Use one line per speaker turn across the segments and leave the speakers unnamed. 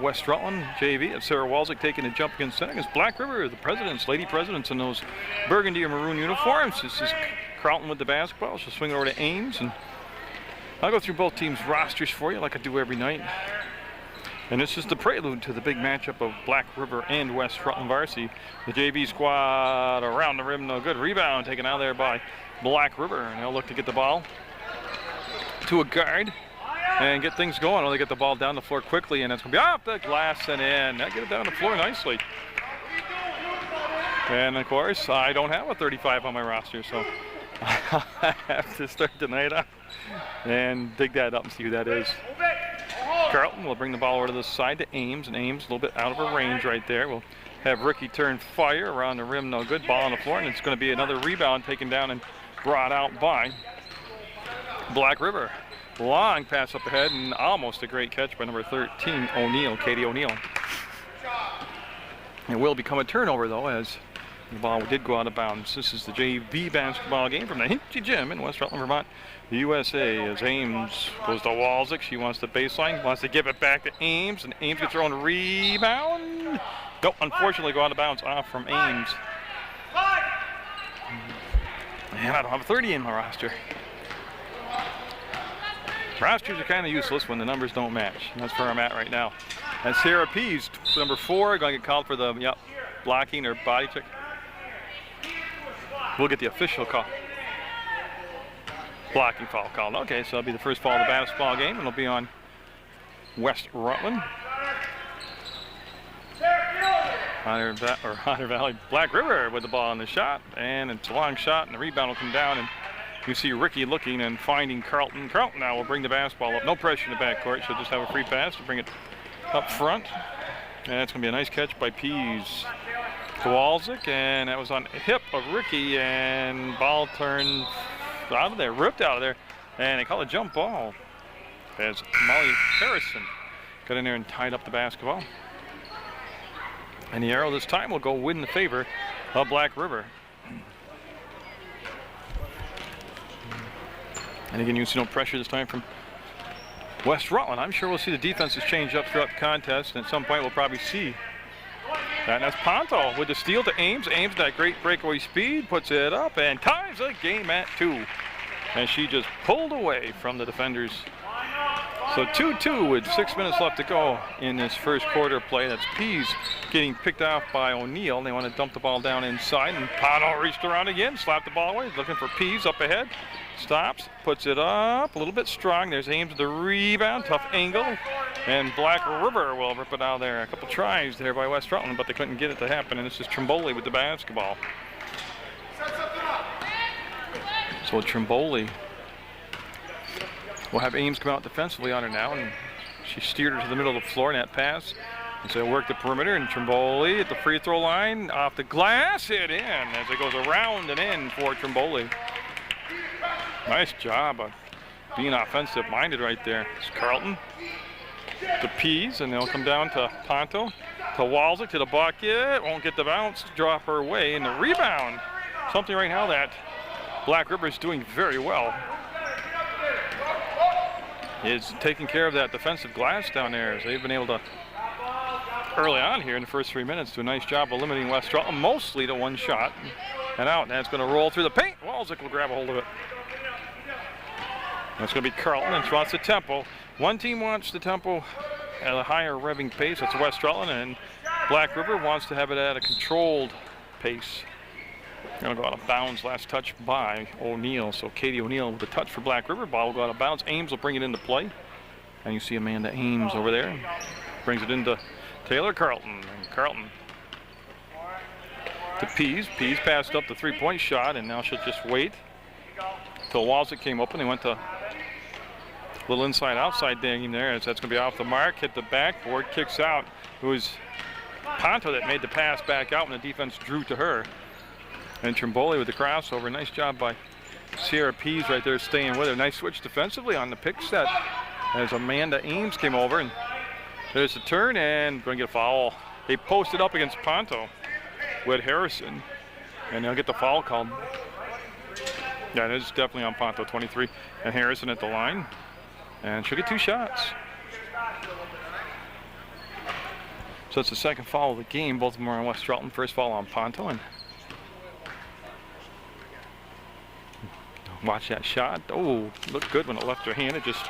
West Rutland JV at Sarah Walczyk taking a jump against that against Black River, the presidents, lady presidents in those burgundy or maroon uniforms. This is Carlton with the basketball. She'll swing it over to Ames, and I'll go through both teams' rosters for you like I do every night. And this is the prelude to the big matchup of Black River and West Rutland varsity. The JV squad around the rim, no good. Rebound taken out there by Black River, and they'll look to get the ball to a guard and get things going. Well, they get the ball down the floor quickly, and it's going to be off the glass and in. That get it down the floor nicely. And of course, I don't have a 35 on my roster, so I have to start tonight up and dig that up and see who that is. Carlton will bring the ball over to the side to Ames, and Ames a little bit out of her range right there. We'll have Ricky turn fire around the rim, no good. Ball on the floor, and it's going to be another rebound taken down and brought out by Black River. Long pass up ahead, and almost a great catch by number 13, O'Neill, Katie O'Neill. It will become a turnover, though, as the ball did go out of bounds. This is the JV basketball game from the Hinchy Gym in West Rutland, Vermont, USA. As Ames goes to Walczyk, she wants the baseline, wants to give it back to Ames, and Ames gets her own rebound. Nope, unfortunately go out of bounds off from Ames. And I don't have a 30 in my roster. Rosters are kind of useless when the numbers don't match. That's where I'm at right now. And Sarah Pease, number 4, going to get called for the blocking or body check. We'll get the official call. Blocking foul called. Okay, so it'll be the first foul of the basketball game, and it'll be on West Rutland. Otter Valley. Black River with the ball on the shot, and it's a long shot, and the rebound will come down, and you see Ricky looking and finding Carlton. Carlton now will bring the basketball up. No pressure in the backcourt. She'll just have a free pass to bring it up front. And it's going to be a nice catch by Pease to Walczyk, and that was on the hip of Ricky, and ball turned out of there, ripped out of there, and they call it a jump ball as Molly Harrison got in there and tied up the basketball. And the arrow this time will go in the favor of Black River. And again, you see no pressure this time from West Rutland. I'm sure we'll see the defenses change up throughout the contest, and at some point we'll probably see that. And that's Ponto with the steal to Ames. Ames, that great breakaway speed, puts it up and ties the game at 2. And she just pulled away from the defenders. So 2-2 with 6 minutes left to go in this first quarter play. That's Pease getting picked off by O'Neill. They want to dump the ball down inside, and Ponto reached around again, slapped the ball away, looking for Pease up ahead. Stops, puts it up, a little bit strong. There's Ames with the rebound, tough angle, and Black River will rip it out there. A couple tries there by West Rutland, but they couldn't get it to happen, and this is Trimboli with the basketball. So Trimboli will have Ames come out defensively on her now, and she steered her to the middle of the floor in that pass. And so work the perimeter, and Trimboli at the free throw line, off the glass, hit in as it goes around and in for Trimboli. Nice job of being offensive-minded right there. It's Carlton to Pease, and they'll come down to Ponto, to Walczyk, to the bucket. Won't get the bounce, drop her way, and the rebound. Something right now that Black River is doing very well is taking care of that defensive glass down there. As they've been able to, early on here in the first 3 minutes, do a nice job of limiting West Rutland, mostly to one shot and out. And that's going to roll through the paint. Walczyk will grab a hold of it. That's going to be Carlton, and she wants the tempo. One team wants the tempo at a higher revving pace. That's West Rutland, and Black River wants to have it at a controlled pace. Going to go out of bounds. Last touch by O'Neill. So Katie O'Neill with the touch for Black River. Ball will go out of bounds. Ames will bring it into play. And you see Amanda Ames over there. Brings it into Taylor Carlton. And Carlton to Pease. Pease passed up the three-point shot, and now she'll just wait until Walczyk came open. They went to a little inside-outside game there, as that's going to be off the mark. Hit the backboard, kicks out. It was Ponto that made the pass back out when the defense drew to her. And Trimboli with the crossover. Nice job by Sierra Pease right there, staying with her. Nice switch defensively on the pick set as Amanda Ames came over. And there's the turn, and going to get a foul. They posted up against Ponto with Harrison, and they'll get the foul called. Yeah, it is definitely on Ponto, 23. And Harrison at the line. And she'll get 2 shots. So it's the second foul of the game. Both of them are on West Rutland. First foul on Ponto. And watch that shot. Oh, looked good when it left her hand. It just,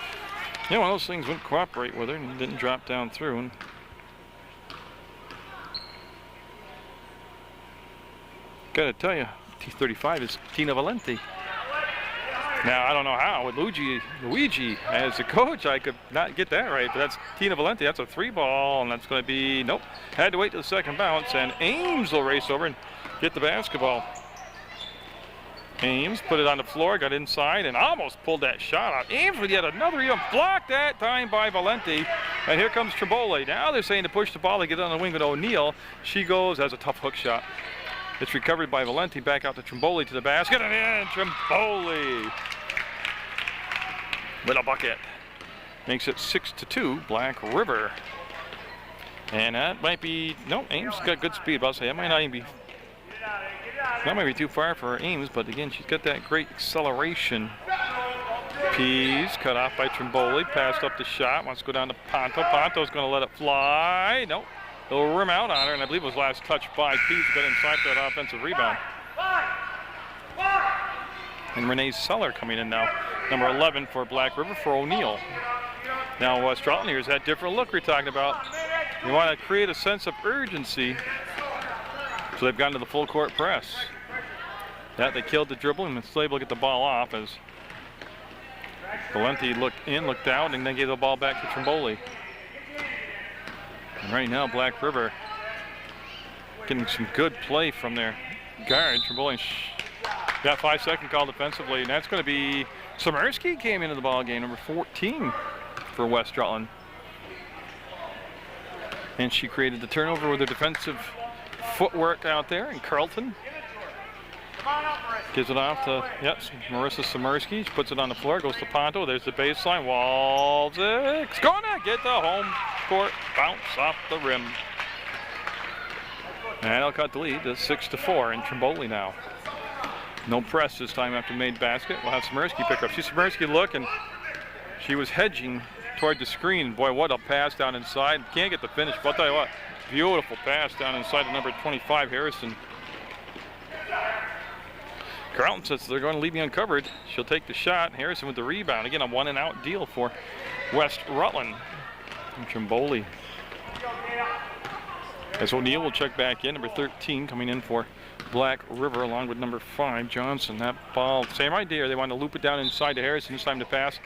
one of those things wouldn't cooperate with her and didn't drop down through. And gotta tell you, T35 is Tina Valenti. Now, I don't know how, with Luigi as the coach, I could not get that right, but that's Tina Valenti. That's a 3-ball, and that's going to be, nope. Had to wait till the second bounce, and Ames will race over and get the basketball. Ames put it on the floor, got inside, and almost pulled that shot out. Ames with yet another rebound, blocked that time by Valenti. And here comes Trimboli. Now they're saying to push the ball, they get on the wing with O'Neill. She goes, has a tough hook shot. It's recovered by Valenti, back out to Trimboli to the basket, and in, Trimboli with a bucket. Makes it 6-2, Black River. And that might be, no, Ames got good speed, but I'll say that might not even be, that might be too far for Ames, but again, she's got that great acceleration. Pease cut off by Trimboli, passed up the shot, wants to go down to Ponto. Ponto's going to let it fly. Nope. They'll rim out on her, and I believe it was last touch by Pease, got inside for that offensive rebound. And Renee Seller coming in now, number 11 for Black River for O'Neill. Now West Rutland, here's that different look we're talking about. You want to create a sense of urgency, so they've gone to the full court press. That they killed the dribble and was able to get the ball off as Valenti looked in, looked out, and then gave the ball back to Trimboli. And right now, Black River getting some good play from their guard. Trimboli got 5-second call defensively, and that's going to be Samirsky came into the ball game, number 14 for West Rutland. And she created the turnover with her defensive footwork out there, and Carlton gives it off to, Marissa Samirsky. She puts it on the floor, goes to Ponto. There's the baseline. Walzik's gonna get the home court bounce off the rim. And that'll cut the lead to 6-4 in Trimboli now. No press this time after made basket. We'll have Samirsky pick up. See Samirsky look, and she was hedging toward the screen. Boy, what a pass down inside. Can't get the finish, but I'll tell you what, beautiful pass down inside to number 25, Harrison. Carlton says they're going to leave me uncovered. She'll take the shot. Harrison with the rebound. Again, a 1-and-out deal for West Rutland. And Trimboli. As O'Neill will check back in, number 13 coming in for Black River along with number 5, Johnson. That ball, same idea. They want to loop it down inside to Harrison. It's time to pass.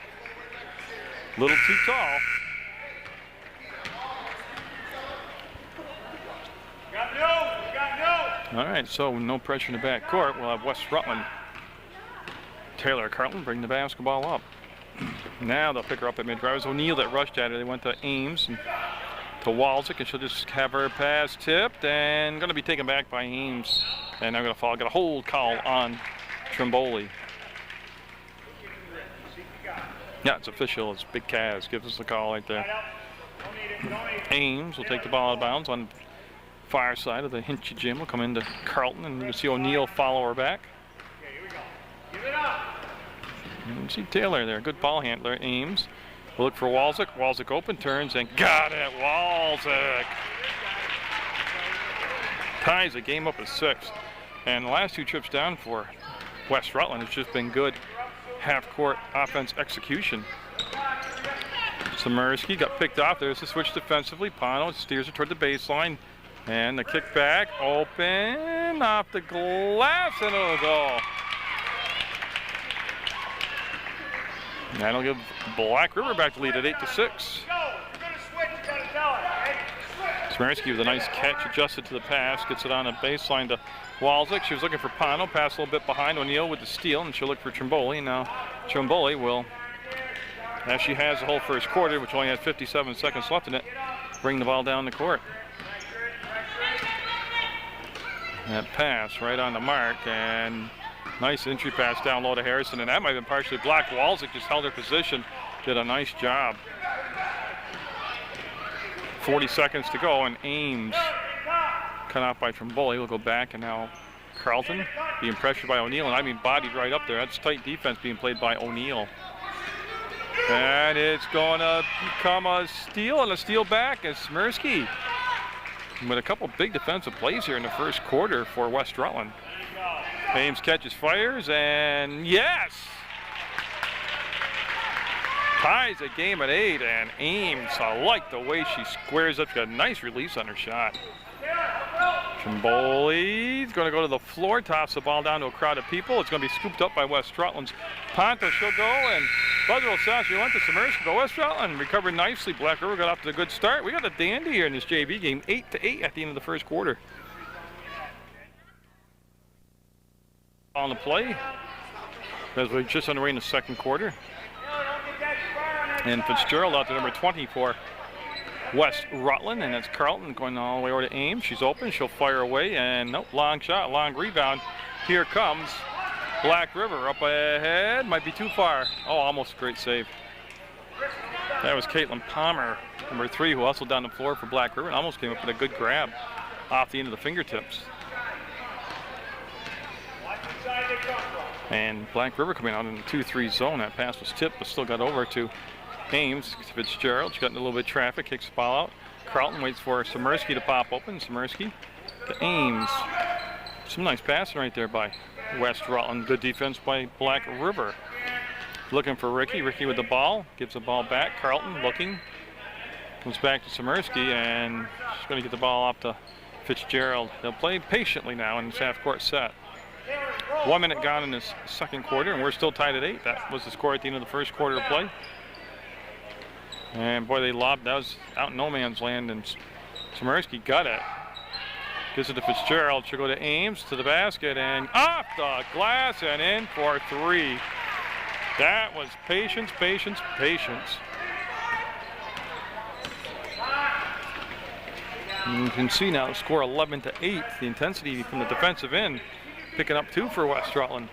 Little too tall. All right, so no pressure in the back court. We'll have West Rutland. Taylor Carlton bring the basketball up. Now they'll pick her up at mid-drive. O'Neill that rushed at her. They went to Ames and to Walzik, and she'll just have her pass tipped and going to be taken back by Ames. And they're going to fall. Got a hold call on Trimboli. Yeah, it's official. It's Big Kaz gives us the call right there. Ames will take the ball out of bounds on far side of the Hinchy Gym. Will come into Carlton, and you see O'Neill follow her back. And you see Taylor there, good ball handler. Ames will look for Walzik. Walzik open, turns, and got it. Walzik ties the game up at 6. And the last 2 trips down for West Rutland has just been good half-court offense execution. Samirsky got picked off. There's the switch defensively. Pano steers it toward the baseline. And the kick back, open, off the glass, and it'll go. That'll give Black River back to lead at 8-6. Samirsky with a nice catch, adjusted to the pass, gets it on a baseline to Walzik. She was looking for Pano, pass a little bit behind O'Neill with the steal, and she'll look for Trimboli. Now Trimboli will, as she has the whole first quarter, which only had 57 seconds left in it, bring the ball down the court. That pass right on the mark, and nice entry pass down low to Harrison, and that might have been partially blocked. Walzik just held her position, did a nice job. 40 seconds to go, and Ames cut off by Trimboli. Will go back, and now Carlton being pressured by O'Neill, and I mean bodied right up there. That's tight defense being played by O'Neill. And it's going to become a steal, and a steal back as Samirsky with a couple big defensive plays here in the first quarter for West Rutland. Ames catches, fires, and yes! Ties the game at 8, and Ames, I like the way she squares up. She got a nice release on her shot. Trimboli's going to go to the floor, toss the ball down to a crowd of people. It's going to be scooped up by West Rutland's Ponta. She'll go, and buzzer will sound. She went to Summersky, but West Rutland recovered nicely. Black River got off to a good start. We got a dandy here in this JV game, 8-8 at the end of the first quarter. On the play, as we're just underway in the second quarter. And Fitzgerald out to number 20 for West Rutland, and that's Carlton going all the way over to Ames. She's open, she'll fire away, and nope, long shot, long rebound. Here comes Black River up ahead, might be too far. Oh, almost a great save. That was Caitlin Palmer, number 3, who hustled down the floor for Black River and almost came up with a good grab off the end of the fingertips. And Black River coming out in the 2-3 zone. That pass was tipped, but still got over to Ames. Fitzgerald, she got in a little bit of traffic, kicks the ball out. Carlton waits for Summersky to pop open. Summersky to Ames. Some nice passing right there by West Rutland. Good defense by Black River. Looking for Ricky. Ricky with the ball, gives the ball back. Carlton looking, comes back to Summersky, and she's going to get the ball off to Fitzgerald. They'll play patiently now in this half-court set. 1 minute gone in this second quarter, and we're still tied at 8. That was the score at the end of the first quarter of play. And boy, they lobbed. That was out in no man's land, and Summersky got it. Gives it to Fitzgerald. She'll go to Ames, to the basket, and off the glass and in for 3. That was patience, patience, patience. And you can see now the score 11-8. The intensity from the defensive end picking up 2 for West Rutland.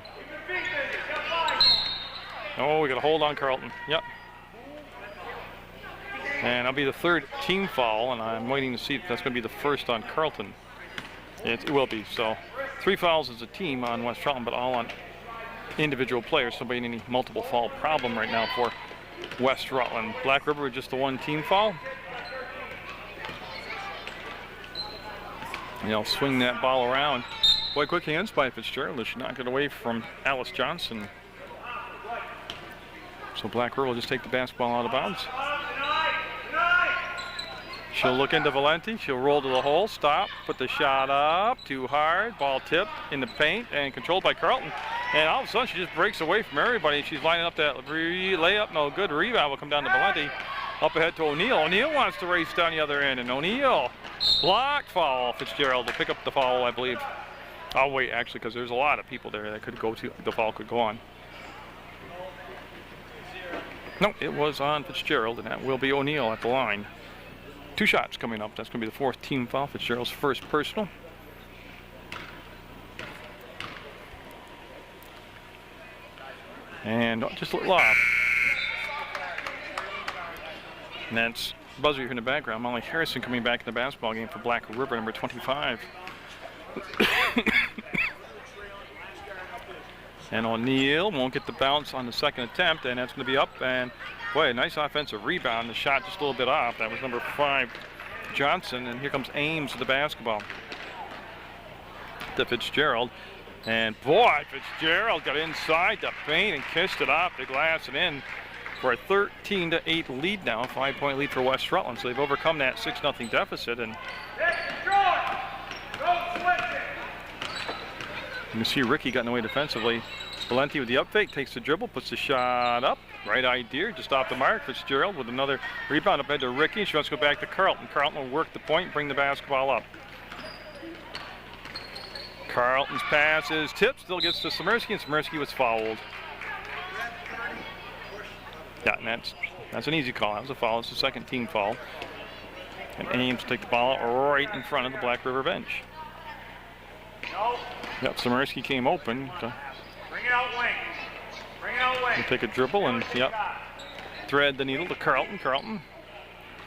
Oh, we got a hold on Carlton. Yep. And that'll be the 3rd team foul, and I'm waiting to see if that's going to be the first on Carlton. It will be. So 3 fouls as a team on West Rutland, but all on individual players. Somebody in any multiple foul problem right now for West Rutland. Black River with just the 1 team foul. And they'll swing that ball around. Boy, quick hands by Fitzgerald. She knocked it away from Alice Johnson. So Black River will just take the basketball out of bounds. She'll look into Valenti. She'll roll to the hole, stop, put the shot up, too hard. Ball tipped in the paint and controlled by Carlton. And all of a sudden, she just breaks away from everybody. She's lining up that layup. No good. Rebound will come down to Valenti. Up ahead to O'Neill. O'Neill wants to race down the other end, and O'Neill blocked foul. Fitzgerald will pick up the foul, I believe. I'll wait, actually, because there's a lot of people there that could go to. The foul could go on. No, it was on Fitzgerald, and that will be O'Neill at the line. 2 shots coming up. That's going to be the 4th team foul. Fitzgerald's first personal. And just a little off. And that's buzzer here in the background. Molly Harrison coming back in the basketball game for Black River, number 25. And O'Neill won't get the bounce on the second attempt, and that's going to be up. And boy, a nice offensive rebound. The shot just a little bit off. That was number 5, Johnson. And here comes Ames with the basketball to Fitzgerald. And boy, Fitzgerald got inside the paint and kissed it off the glass and in for a 13-8 lead now. A 5-point lead for West Rutland. So they've overcome that 6-0 deficit. And you see Ricky got in the way defensively. Valenti with the up fake, takes the dribble, puts the shot up. Right idea, just off the mark. Fitzgerald with another rebound up ahead to Ricky. She wants to go back to Carlton. Carlton will work the point, bring the basketball up. Carlton's pass is tipped, still gets to Summersky, and Summersky was fouled. Yeah, and that's an easy call. That was a foul. It's the 2nd team foul. And Ames take the ball right in front of the Black River bench. Yep, Summersky came open. Bring it out wing. Bring it out wing. We'll take a dribble and, yep, thread the needle to Carlton. Carlton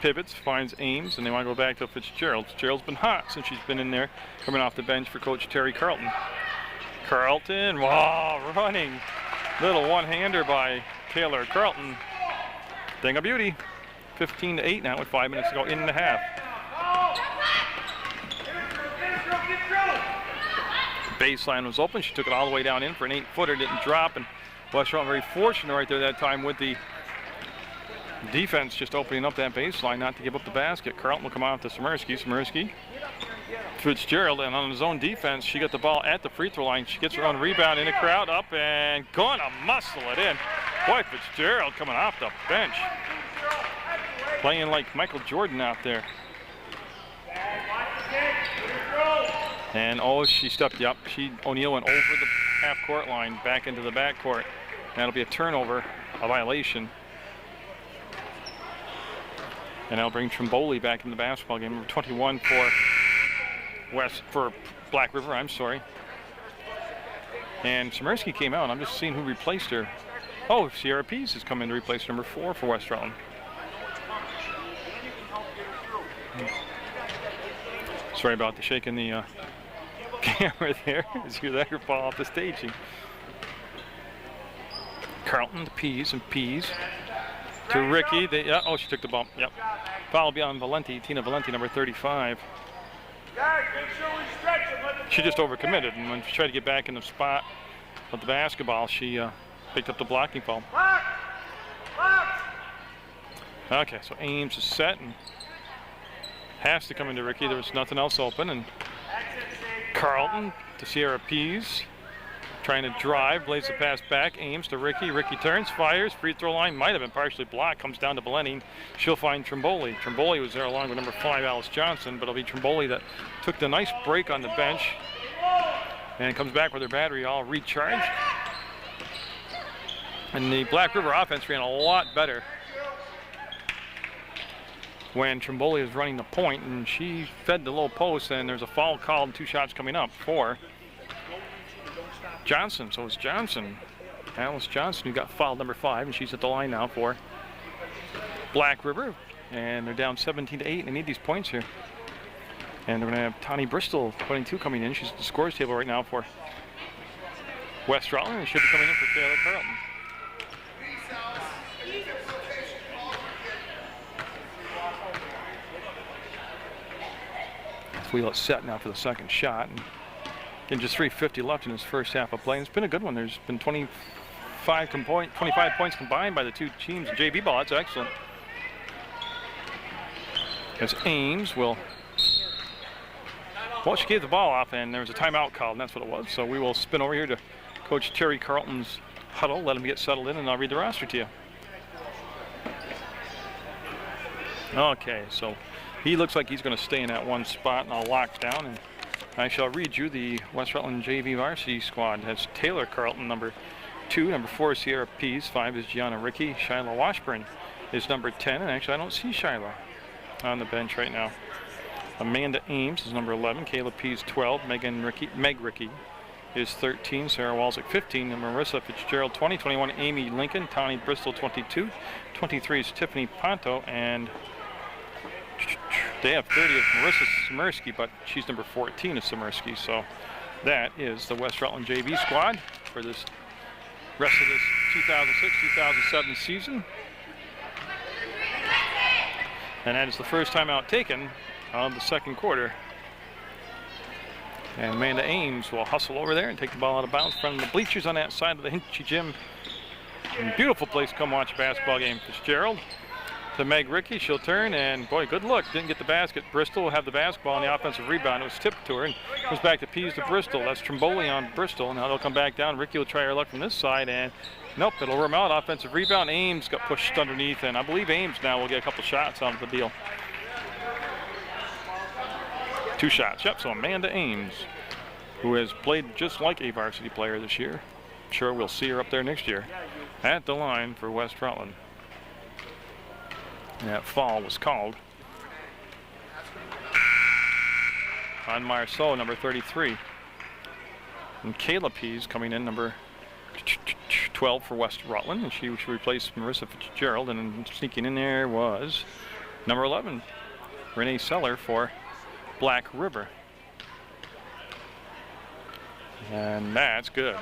pivots, finds Ames, and they want to go back to Fitzgerald. Fitzgerald's been hot since she's been in there, coming off the bench for Coach Terry Carlton. Carlton, wow, running. Little one-hander by Taylor Carlton. Thing of beauty. 15-8 now with 5 minutes to go in the half. Baseline was open. She took it all the way down in for an 8-footer, didn't drop, and West Rutland very fortunate right there that time with the defense just opening up that baseline not to give up the basket. Carlton will come out to Smirski. Fitzgerald, and on his own defense, she got the ball at the free throw line. She gets her own rebound in the crowd, up and gonna muscle it in. Boy, Fitzgerald coming off the bench. Playing like Michael Jordan out there. And oh, she stepped up. O'Neill went over the half-court line, back into the backcourt. That'll be a turnover, a violation. And that'll bring Trimboli back in the basketball game. Number 21 for Black River, I'm sorry. And Smirski came out. I'm just seeing who replaced her. Oh, Sierra Pease has come in to replace number 4 for West Rutland. Sorry about the shaking the camera there. As you let her fall off the staging. Carlton, the Pease and Pease to Ricky. Oh, she took the bump. Yep. Foul will be on Tina Valenti, number 35. She just overcommitted, and when she tried to get back in the spot of the basketball, she picked up the blocking foul. Okay, so Ames is set and has to come into Ricky. There was nothing else open, and Carlton to Sierra Pease. Trying to drive, lays the pass back, Ames to Ricky. Ricky turns, fires, free throw line might have been partially blocked, comes down to Valenti. She'll find Trimboli. Trimboli was there along with number 5, Alice Johnson, but it'll be Trimboli that took the nice break on the bench and comes back with her battery all recharged. And the Black River offense ran a lot better when Trimboli was running the point, and she fed the low post, and there's a foul called and 2 shots coming up for Johnson. So it's Johnson, Alice Johnson, who got fouled, number 5, and she's at the line now for Black River. And they're down 17-8, and they need these points here. And they're going to have Tani Bristol, 22, coming in. She's at the scores table right now for West Rutland, and should be coming in for Taylor Carlton. Wheel it set now for the second shot. And just 3:50 left in his first half of play. And it's been a good one. There's been 25 points combined by the two teams in JV ball. That's excellent. As Ames will, well, she gave the ball off, and there was a timeout called, and that's what it was. So we will spin over here to Coach Terry Carlton's huddle, let him get settled in, and I'll read the roster to you. Okay, so he looks like he's going to stay in that one spot and all locked down. And I shall read you the West Rutland JV varsity squad. It has Taylor Carlton, number 2. Number 4 is Sierra Pease. 5 is Gianna Ricky. Shiloh Washburn is number 10. And actually, I don't see Shiloh on the bench right now. Amanda Ames is number 11. Kayla Pease, 12. Meg Ricky is 13. Sarah Walczyk, 15. And Marissa Fitzgerald, 20. 21, Amy Lincoln. Tani Bristol, 22. 23 is Tiffany Ponto. And they have 30 of Marissa Smirski, but she's number 14 of Smirski. So that is the West Rutland JV squad for this rest of this 2006-2007 season. And that is the first time out taken of the second quarter. And Amanda Ames will hustle over there and take the ball out of bounds from the bleachers on that side of the Hinchy Gym. Beautiful place to come watch a basketball game. Fitzgerald to Meg Ricky. She'll turn, and boy, good look. Didn't get the basket. Bristol will have the basketball on the offensive rebound. It was tipped to her and goes back to Pease to Bristol. That's Trimboli on Bristol. Now they'll come back down. Ricky will try her luck from this side, and nope, it'll worm out. Offensive rebound. Ames got pushed underneath, and I believe Ames now will get a couple shots out of the deal. 2 shots. Yep, so Amanda Ames, who has played just like a varsity player this year. I'm sure we'll see her up there next year at the line for West Rutland. And that foul was called on Marceau, number 33. And Kayla Pease coming in, number 12 for West Rutland, and she replaced Marissa Fitzgerald. And then sneaking in there was number 11, Renee Seller for Black River. And that's good.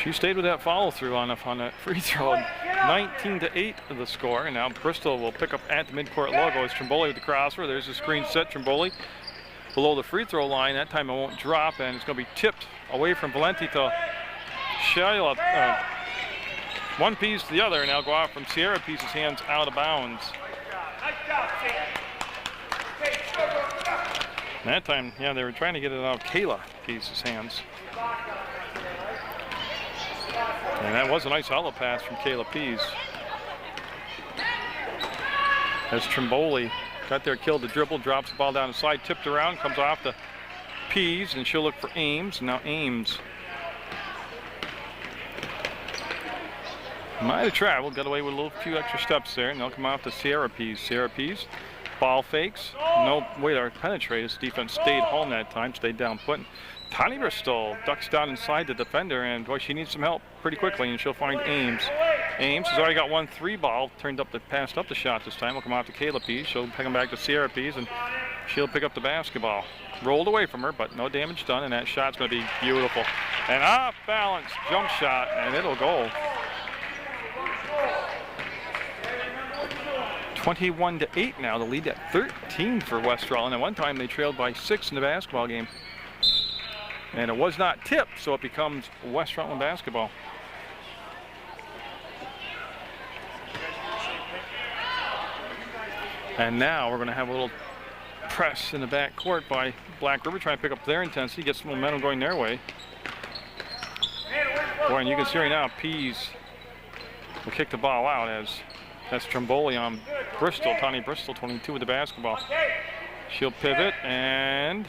She stayed with that follow through on that free throw. 19-8 the score. And now Bristol will pick up at the midcourt logo as Trimboli with the crosser. There's the screen set. Trimboli below the free throw line. That time it won't drop, and it's going to be tipped away from Valenti to Sheila. One piece to the other, and now go out from Sierra Peace's hands out of bounds. And that time, yeah, they were trying to get it out of Kayla Peace's hands. And that was a nice outlet pass from Kayla Pease. As Trimboli got there, killed the dribble, drops the ball down the side, tipped around, comes off to Pease, and she'll look for Ames. Now Ames might have traveled, got away with a few extra steps there, and they'll come off to Sierra Pease. Sierra Pease, ball fakes, no way to penetrate. His defense stayed home that time, stayed down put. Tani Bristol ducks down inside the defender, and boy, she needs some help pretty quickly, and she'll find Ames. Ames has already got 1 3 ball, passed up the shot this time. Will come out to Kayla Pease. She'll pick him back to Sierra Pease, and she'll pick up the basketball. Rolled away from her, but no damage done, and that shot's going to be beautiful. An off-balance jump shot, and it'll go. 21-8 now, the lead at 13 for West Rutland. At one time they trailed by 6 in the basketball game. And it was not tipped, so it becomes West Rutland basketball. And now we're going to have a little press in the back court by Black River, trying to pick up their intensity, get some momentum going their way. Boy, and you can see right now, Pease will kick the ball out as that's Trimboli on Bristol. Tani Bristol, 22 with the basketball. She'll pivot and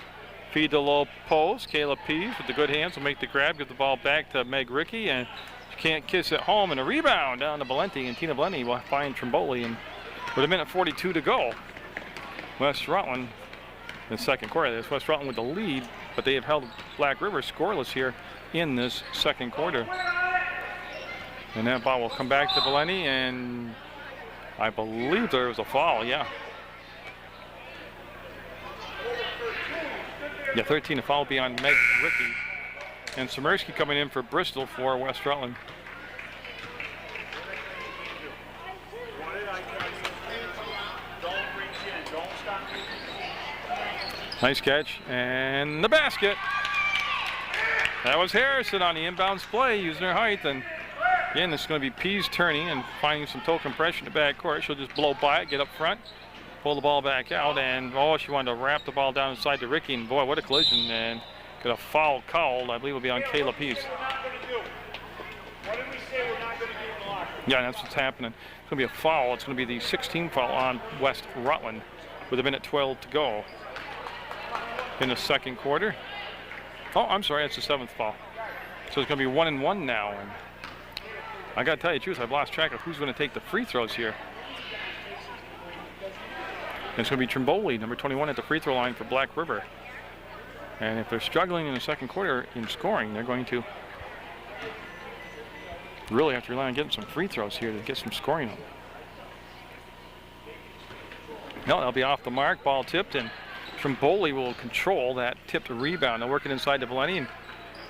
feed the low post. Kayla Pease with the good hands will make the grab, give the ball back to Meg Rickey, and she can't kiss it home. And a rebound down to Valenti, and Tina Valenti will find Trimboli. And with 1:42 to go, West Rutland in the second quarter. There's West Rutland with the lead, but they have held Black River scoreless here in this second quarter. And that ball will come back to Valenti, and I believe there was a foul, yeah. Yeah, 13, a foul beyond Meg Rickey. And Smirski coming in for Bristol for West Rutland. Nice catch, and the basket. That was Harrison on the inbounds play, using her height. And again, this is going to be Pease turning and finding some toe compression in the backcourt. She'll just blow by it, get up front, pull the ball back out, and oh, she wanted to wrap the ball down inside to Rickey, and boy, what a collision, and got a foul called. I believe will be on Kayla Pease. Yeah, that's what's happening. It's going to be a foul. It's going to be the 16th foul on West Rutland with 1:12 to go in the second quarter. Oh, I'm sorry, it's the 7th foul. So it's going to be 1-1 now. And I got to tell you the truth, I've lost track of who's going to take the free throws here. And it's going to be Trimboli, number 21, at the free throw line for Black River. And if they're struggling in the second quarter in scoring, they're going to really have to rely on getting some free throws here to get some scoring up. No, they'll be off the mark, ball tipped, and Trimboli will control that tipped rebound. They're working inside to Valenti, and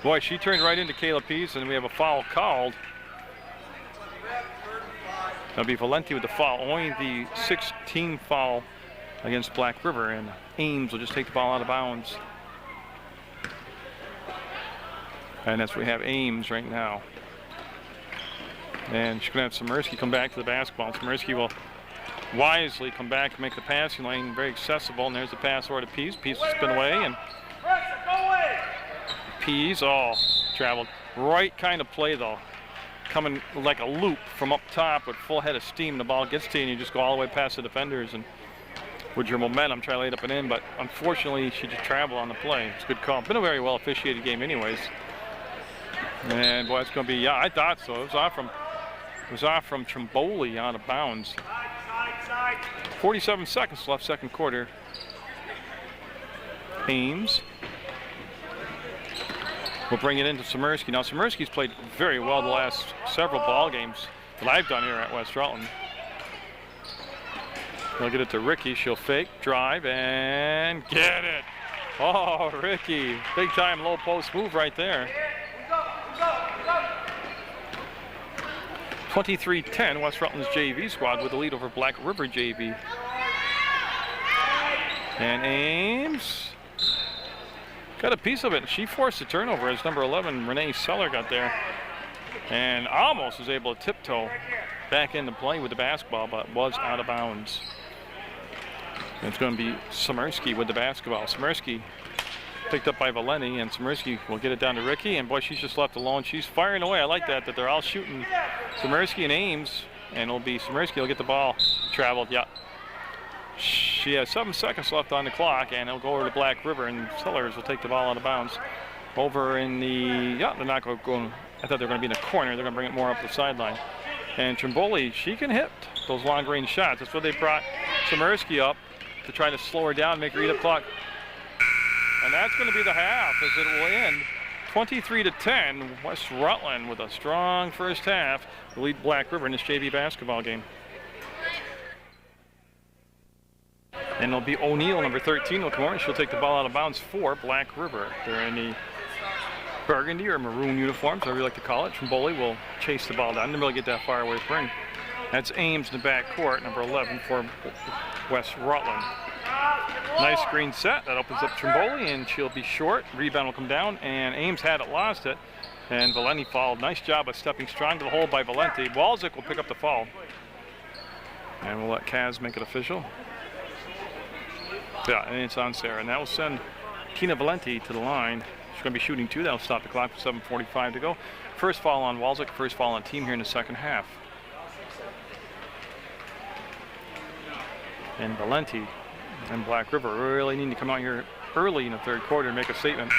boy, she turned right into Kayla Pease, and we have a foul called. That'll be Valenti with the foul, only the 16th foul against Black River, and Ames will just take the ball out of bounds. And that's what we have Ames right now. And she's going to have Smirski come back to the basketball. Smirski will wisely come back and make the passing lane very accessible. And there's the pass over to Pease. Pease will spin away, and Pease, traveled. Right kind of play, though. Coming like a loop from up top with full head of steam. The ball gets to you, and you just go all the way past the defenders. And with your momentum, try to lay it up and in. But unfortunately, she just traveled on the play. It's a good call. Been a very well officiated game anyways. And boy, it's going to be, yeah, I thought so. It was off from Trimboli out of bounds. 47 seconds left, second quarter. Ames will bring it into Smirski. Now, Smirski's played very well the last several ball games that I've done here at West Rutland. They'll get it to Rickey. She'll fake, drive, and get it. Oh, Rickey. Big time low post move right there. 23-10, West Rutland's JV squad with the lead over Black River JV. And Ames got a piece of it. She forced a turnover as number 11, Renee Seller, got there. And almost was able to tiptoe back into play with the basketball, but was out of bounds. It's going to be Smirski with the basketball. Smirski picked up by Valenti, and Smirski will get it down to Ricky, and boy, she's just left alone. She's firing away. I like that they're all shooting Smirski and Ames, and it'll be Smirski will get the ball. Traveled, yeah. She has 7 seconds left on the clock, and it'll go over to Black River, and Sellers will take the ball out of bounds. Over in the, yeah, they're not going, I thought they were going to be in the corner. They're going to bring it more up the sideline. And Trimboli, she can hit those long-range shots. That's what they brought Smirski up, to try to slow her down, make her eat up clock. And that's going to be the half, as it will end 23-10. West Rutland with a strong first half to lead Black River in this JV basketball game. And it'll be O'Neill, number 13, will come over, and she'll take the ball out of bounds for Black River. They're in the burgundy or maroon uniforms, whatever you like to call it. Trimboli will chase the ball down. Didn't really get that far away from her. That's Ames in the back court, number 11 for West Rutland. Nice screen set. That opens up Trimboli, and she'll be short. Rebound will come down, and Ames had it, lost it. And Valenti fouled. Nice job of stepping strong to the hole by Valenti. Walczyk will pick up the foul. And we'll let Kaz make it official. Yeah, and it's on Sarah. And that will send Tina Valenti to the line. She's going to be shooting 2. That'll stop the clock with 7:45 to go. First foul on Walczyk, first foul on team here in the second half. And Valenti and Black River really need to come out here early in the third quarter and make a statement.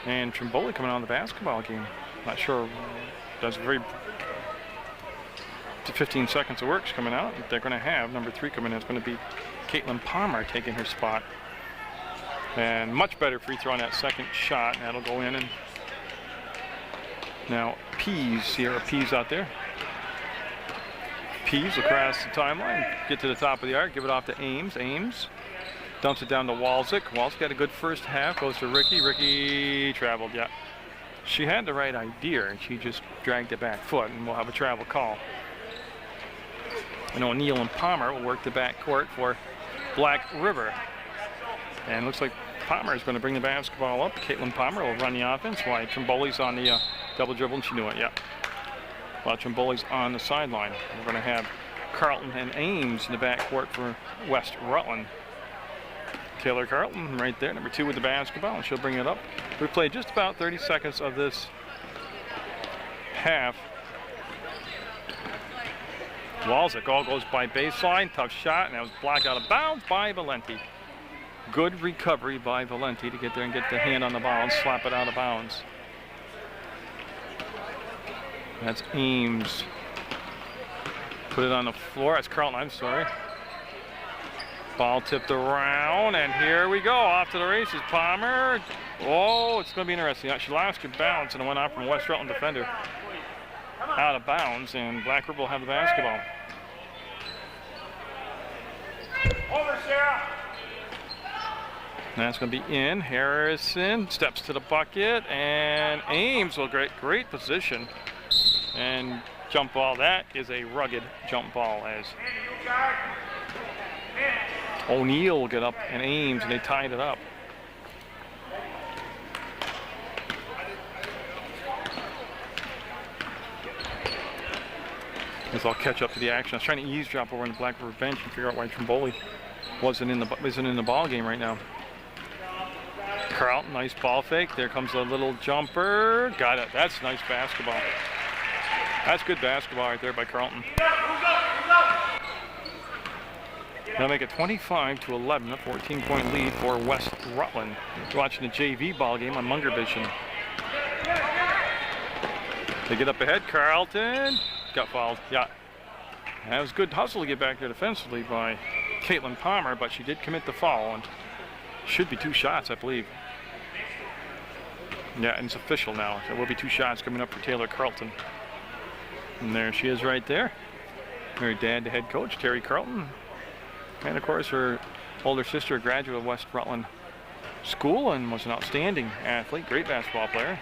And Trimboli coming on the basketball game. Not sure, that's very 15 seconds of work's coming out. They're going to have number 3 coming in. It's going to be Caitlin Palmer taking her spot. And much better free throw on that second shot. And that'll go in. And now Sierra Pease out there. Pease will cross the timeline, get to the top of the arc, give it off to Ames. Ames dumps it down to Walczyk. Walczyk had a good first half, goes to Ricky. Ricky traveled, yeah. She had the right idea, and she just dragged it back foot, and we'll have a travel call. And O'Neill and Palmer will work the back court for Black River. And looks like Palmer is going to bring the basketball up. Caitlin Palmer will run the offense, while Trimboli's on the double dribble, and she knew it, yeah. While Trimboli's on the sideline. We're going to have Carlton and Ames in the back court for West Rutland. Taylor Carlton right there, number 2 with the basketball, and she'll bring it up. We played just about 30 seconds of this half. Walczyk all goes by baseline, tough shot, and that was blocked out of bounds by Valenti. Good recovery by Valenti to get there and get the hand on the ball and slap it out of bounds. That's Ames. Put it on the floor. That's Carlton, I'm sorry. Ball tipped around, and here we go. Off to the races. Palmer. Oh, it's going to be interesting. She lost her balance, and it went off from West Rutland defender. Out of bounds, and Black River will have the basketball. Over, Sarah. That's going to be in. Harrison steps to the bucket, and Ames will great position. And jump ball, that is a rugged jump ball as O'Neill will get up and Ames, and they tied it up. As I'll catch up to the action. I was trying to eavesdrop over on the Black River bench and figure out why Trimboli isn't in the ball game right now. Carlton, nice ball fake. There comes a little jumper. Got it. That's nice basketball. That's good basketball right there by Carlton. They'll make it 25-11, a 14-point lead for West Rutland. You're watching the JV ball game on Munger Vision. They get up ahead. Carlton got fouled. Yeah. That was good hustle to get back there defensively by Caitlin Palmer, but she did commit the foul, and should be 2 shots, I believe. Yeah, and it's official now. There will be 2 shots coming up for Taylor Carlton. And there she is right there. Her dad, the head coach, Terry Carlton. And of course her older sister, a graduate of West Rutland School and was an outstanding athlete, great basketball player.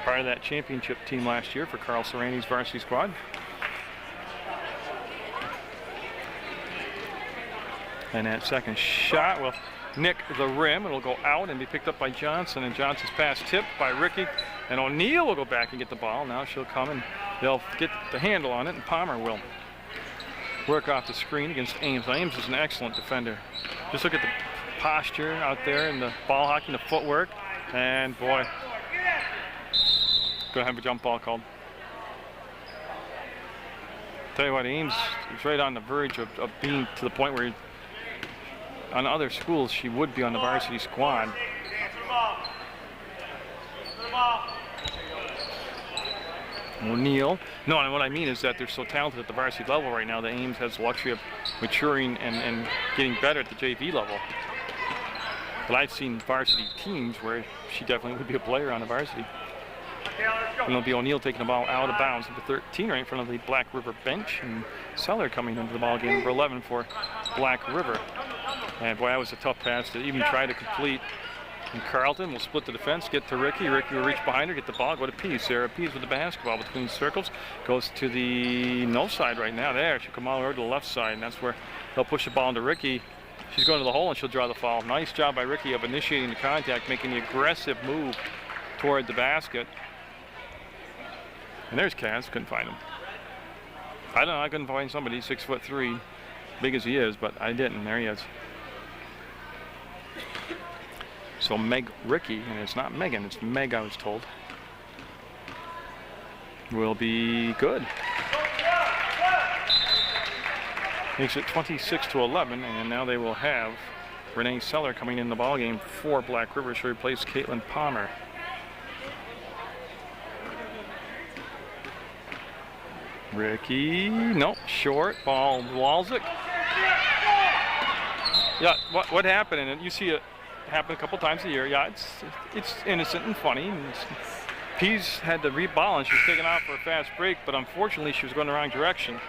Part of that championship team last year for Carl Serrani's varsity squad. And that second shot will nick the rim. It'll go out and be picked up by Johnson. And Johnson's pass tipped by Ricky. And O'Neill will go back and get the ball. Now she'll come and they'll get the handle on it, and Palmer will work off the screen against Ames. Now, Ames is an excellent defender. Just look at the posture out there and the ball hockey, the footwork. And boy, gonna have a jump ball called. Tell you what, Ames is right on the verge of being to the point where on other schools she would be on the varsity squad. O'Neill. No, and what I mean is that they're so talented at the varsity level right now that Ames has the luxury of maturing and getting better at the JV level. But I've seen varsity teams where she definitely would be a player on the varsity. And it'll be O'Neill taking the ball out of bounds, number 13 right in front of the Black River bench, and Seller coming into the ball game, number 11 for Black River. And boy, that was a tough pass to even try to complete. And Carlton will split the defense, get to Ricky. Ricky will reach behind her, get the ball, go to Pease. Sarah Pease with the basketball between circles. Goes to the no side right now. There, she'll come all the way to the left side, and that's where they'll push the ball into Ricky. She's going to the hole, and she'll draw the foul. Nice job by Ricky of initiating the contact, making the aggressive move toward the basket. And there's Kaz, couldn't find him. I don't know, I couldn't find somebody 6'3", big as he is, but I didn't. There he is. So Meg Ricky, and it's not Megan, it's Meg, I was told, will be good. Makes it 26-11, and now they will have Renee Seller coming in the ballgame for Black River. She'll replace Caitlin Palmer. Ricky, nope, short ball, Walczyk. Yeah, what happened? And you see it happen a couple times a year. Yeah, it's innocent and funny. And Pease had the ball and she was taken out for a fast break, but unfortunately she was going the wrong direction.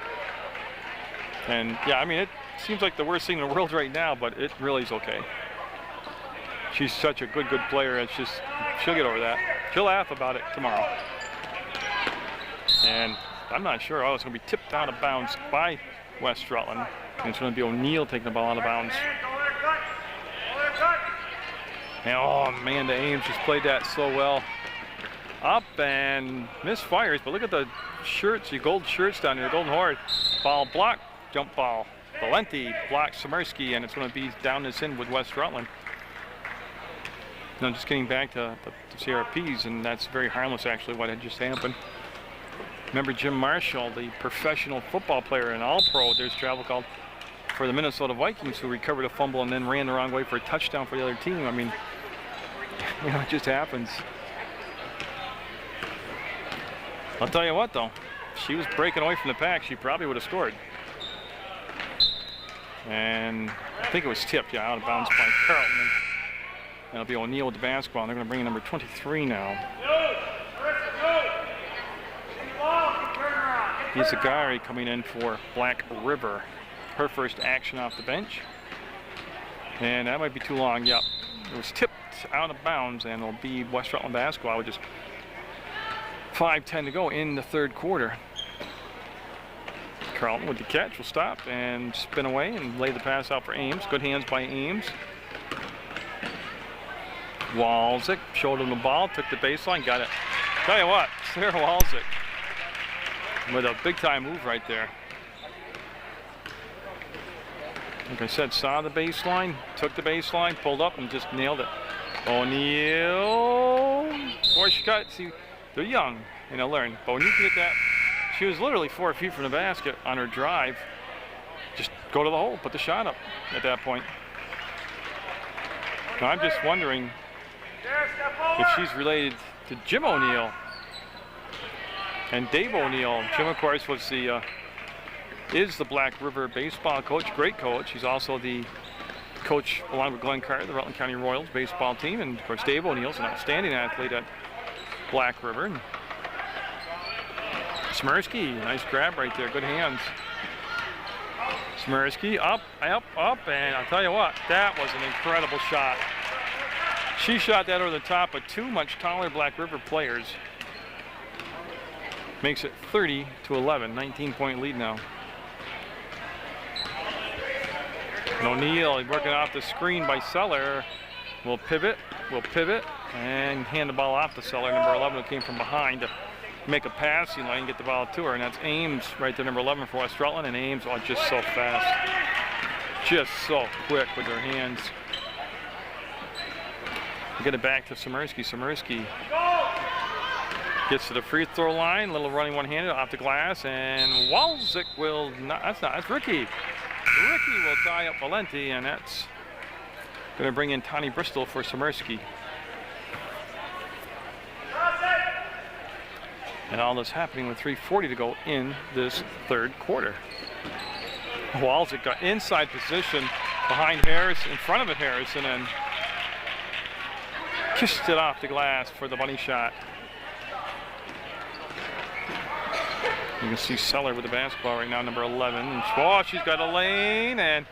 And yeah, I mean, it seems like the worst thing in the world right now, but it really is okay. She's such a good player. It's just, she'll get over that. She'll laugh about it tomorrow. And I'm not sure. Oh, it's going to be tipped out of bounds by West Rutland. And it's going to be O'Neill taking the ball out of bounds. And oh, Amanda Ames just played that so well. Up and misfires, but look at the shirts, the gold shirts down here, the Golden Horde. Ball blocked, jump ball. Valenti blocks Samirsky, and it's going to be down this end with West Rutland. Now just getting back to the CRPs, and that's very harmless actually what had just happened. Remember Jim Marshall, the professional football player and all-pro, there's travel called for the Minnesota Vikings, who recovered a fumble and then ran the wrong way for a touchdown for the other team. I mean, you know, it just happens. I'll tell you what, though, if she was breaking away from the pack, she probably would have scored. And I think it was tipped, yeah, out of bounds by Carlton. And it'll be O'Neill with the basketball, and they're going to bring in number 23 now. Izagari coming in for Black River. Her first action off the bench. And that might be too long. Yep. It was tipped out of bounds, and it'll be West Rutland basketball with just 5:10 to go in the third quarter. Carlton with the catch will stop and spin away and lay the pass out for Ames. Good hands by Ames. Walczyk showed him the ball, took the baseline, got it. Tell you what, Sarah Walczyk with a big-time move right there. Like I said, saw the baseline, took the baseline, pulled up, and just nailed it. O'Neill, boy, she got, see, they're young, and they'll learn. But when you get that, she was literally 4 feet from the basket on her drive. Just go to the hole, put the shot up at that point. Now, I'm just wondering if she's related to Jim O'Neill and Dave O'Neill. Jim, of course, was is the Black River baseball coach, great coach. He's also the coach, along with Glenn Carter, the Rutland County Royals baseball team. And, of course, Dave O'Neill's an outstanding athlete at Black River. And Samirsky, nice grab right there, good hands. Samirsky, up, and I'll tell you what, that was an incredible shot. She shot that over the top of two much taller Black River players. Makes it 30-11, 19-point lead now. And O'Neill working off the screen by Seller. Will pivot, and hand the ball off to Seller, number 11, who came from behind to make a passing lane, get the ball to her, and that's Ames right there, number 11 for West Rutland, and Ames are just so fast, just so quick with their hands. We get it back to Summersky. Summersky gets to the free throw line, little running one-handed off the glass, and Walczyk will not, that's Ricky. Ricky will tie up Valenti, and that's going to bring in Tani Bristol for Summersky. And all this happening with 3:40 to go in this third quarter. Walczyk got inside position behind Harris, in front of Harrison, and kissed it off the glass for the bunny shot. You can see Seller with the basketball right now, number 11. Oh, she's got a lane, and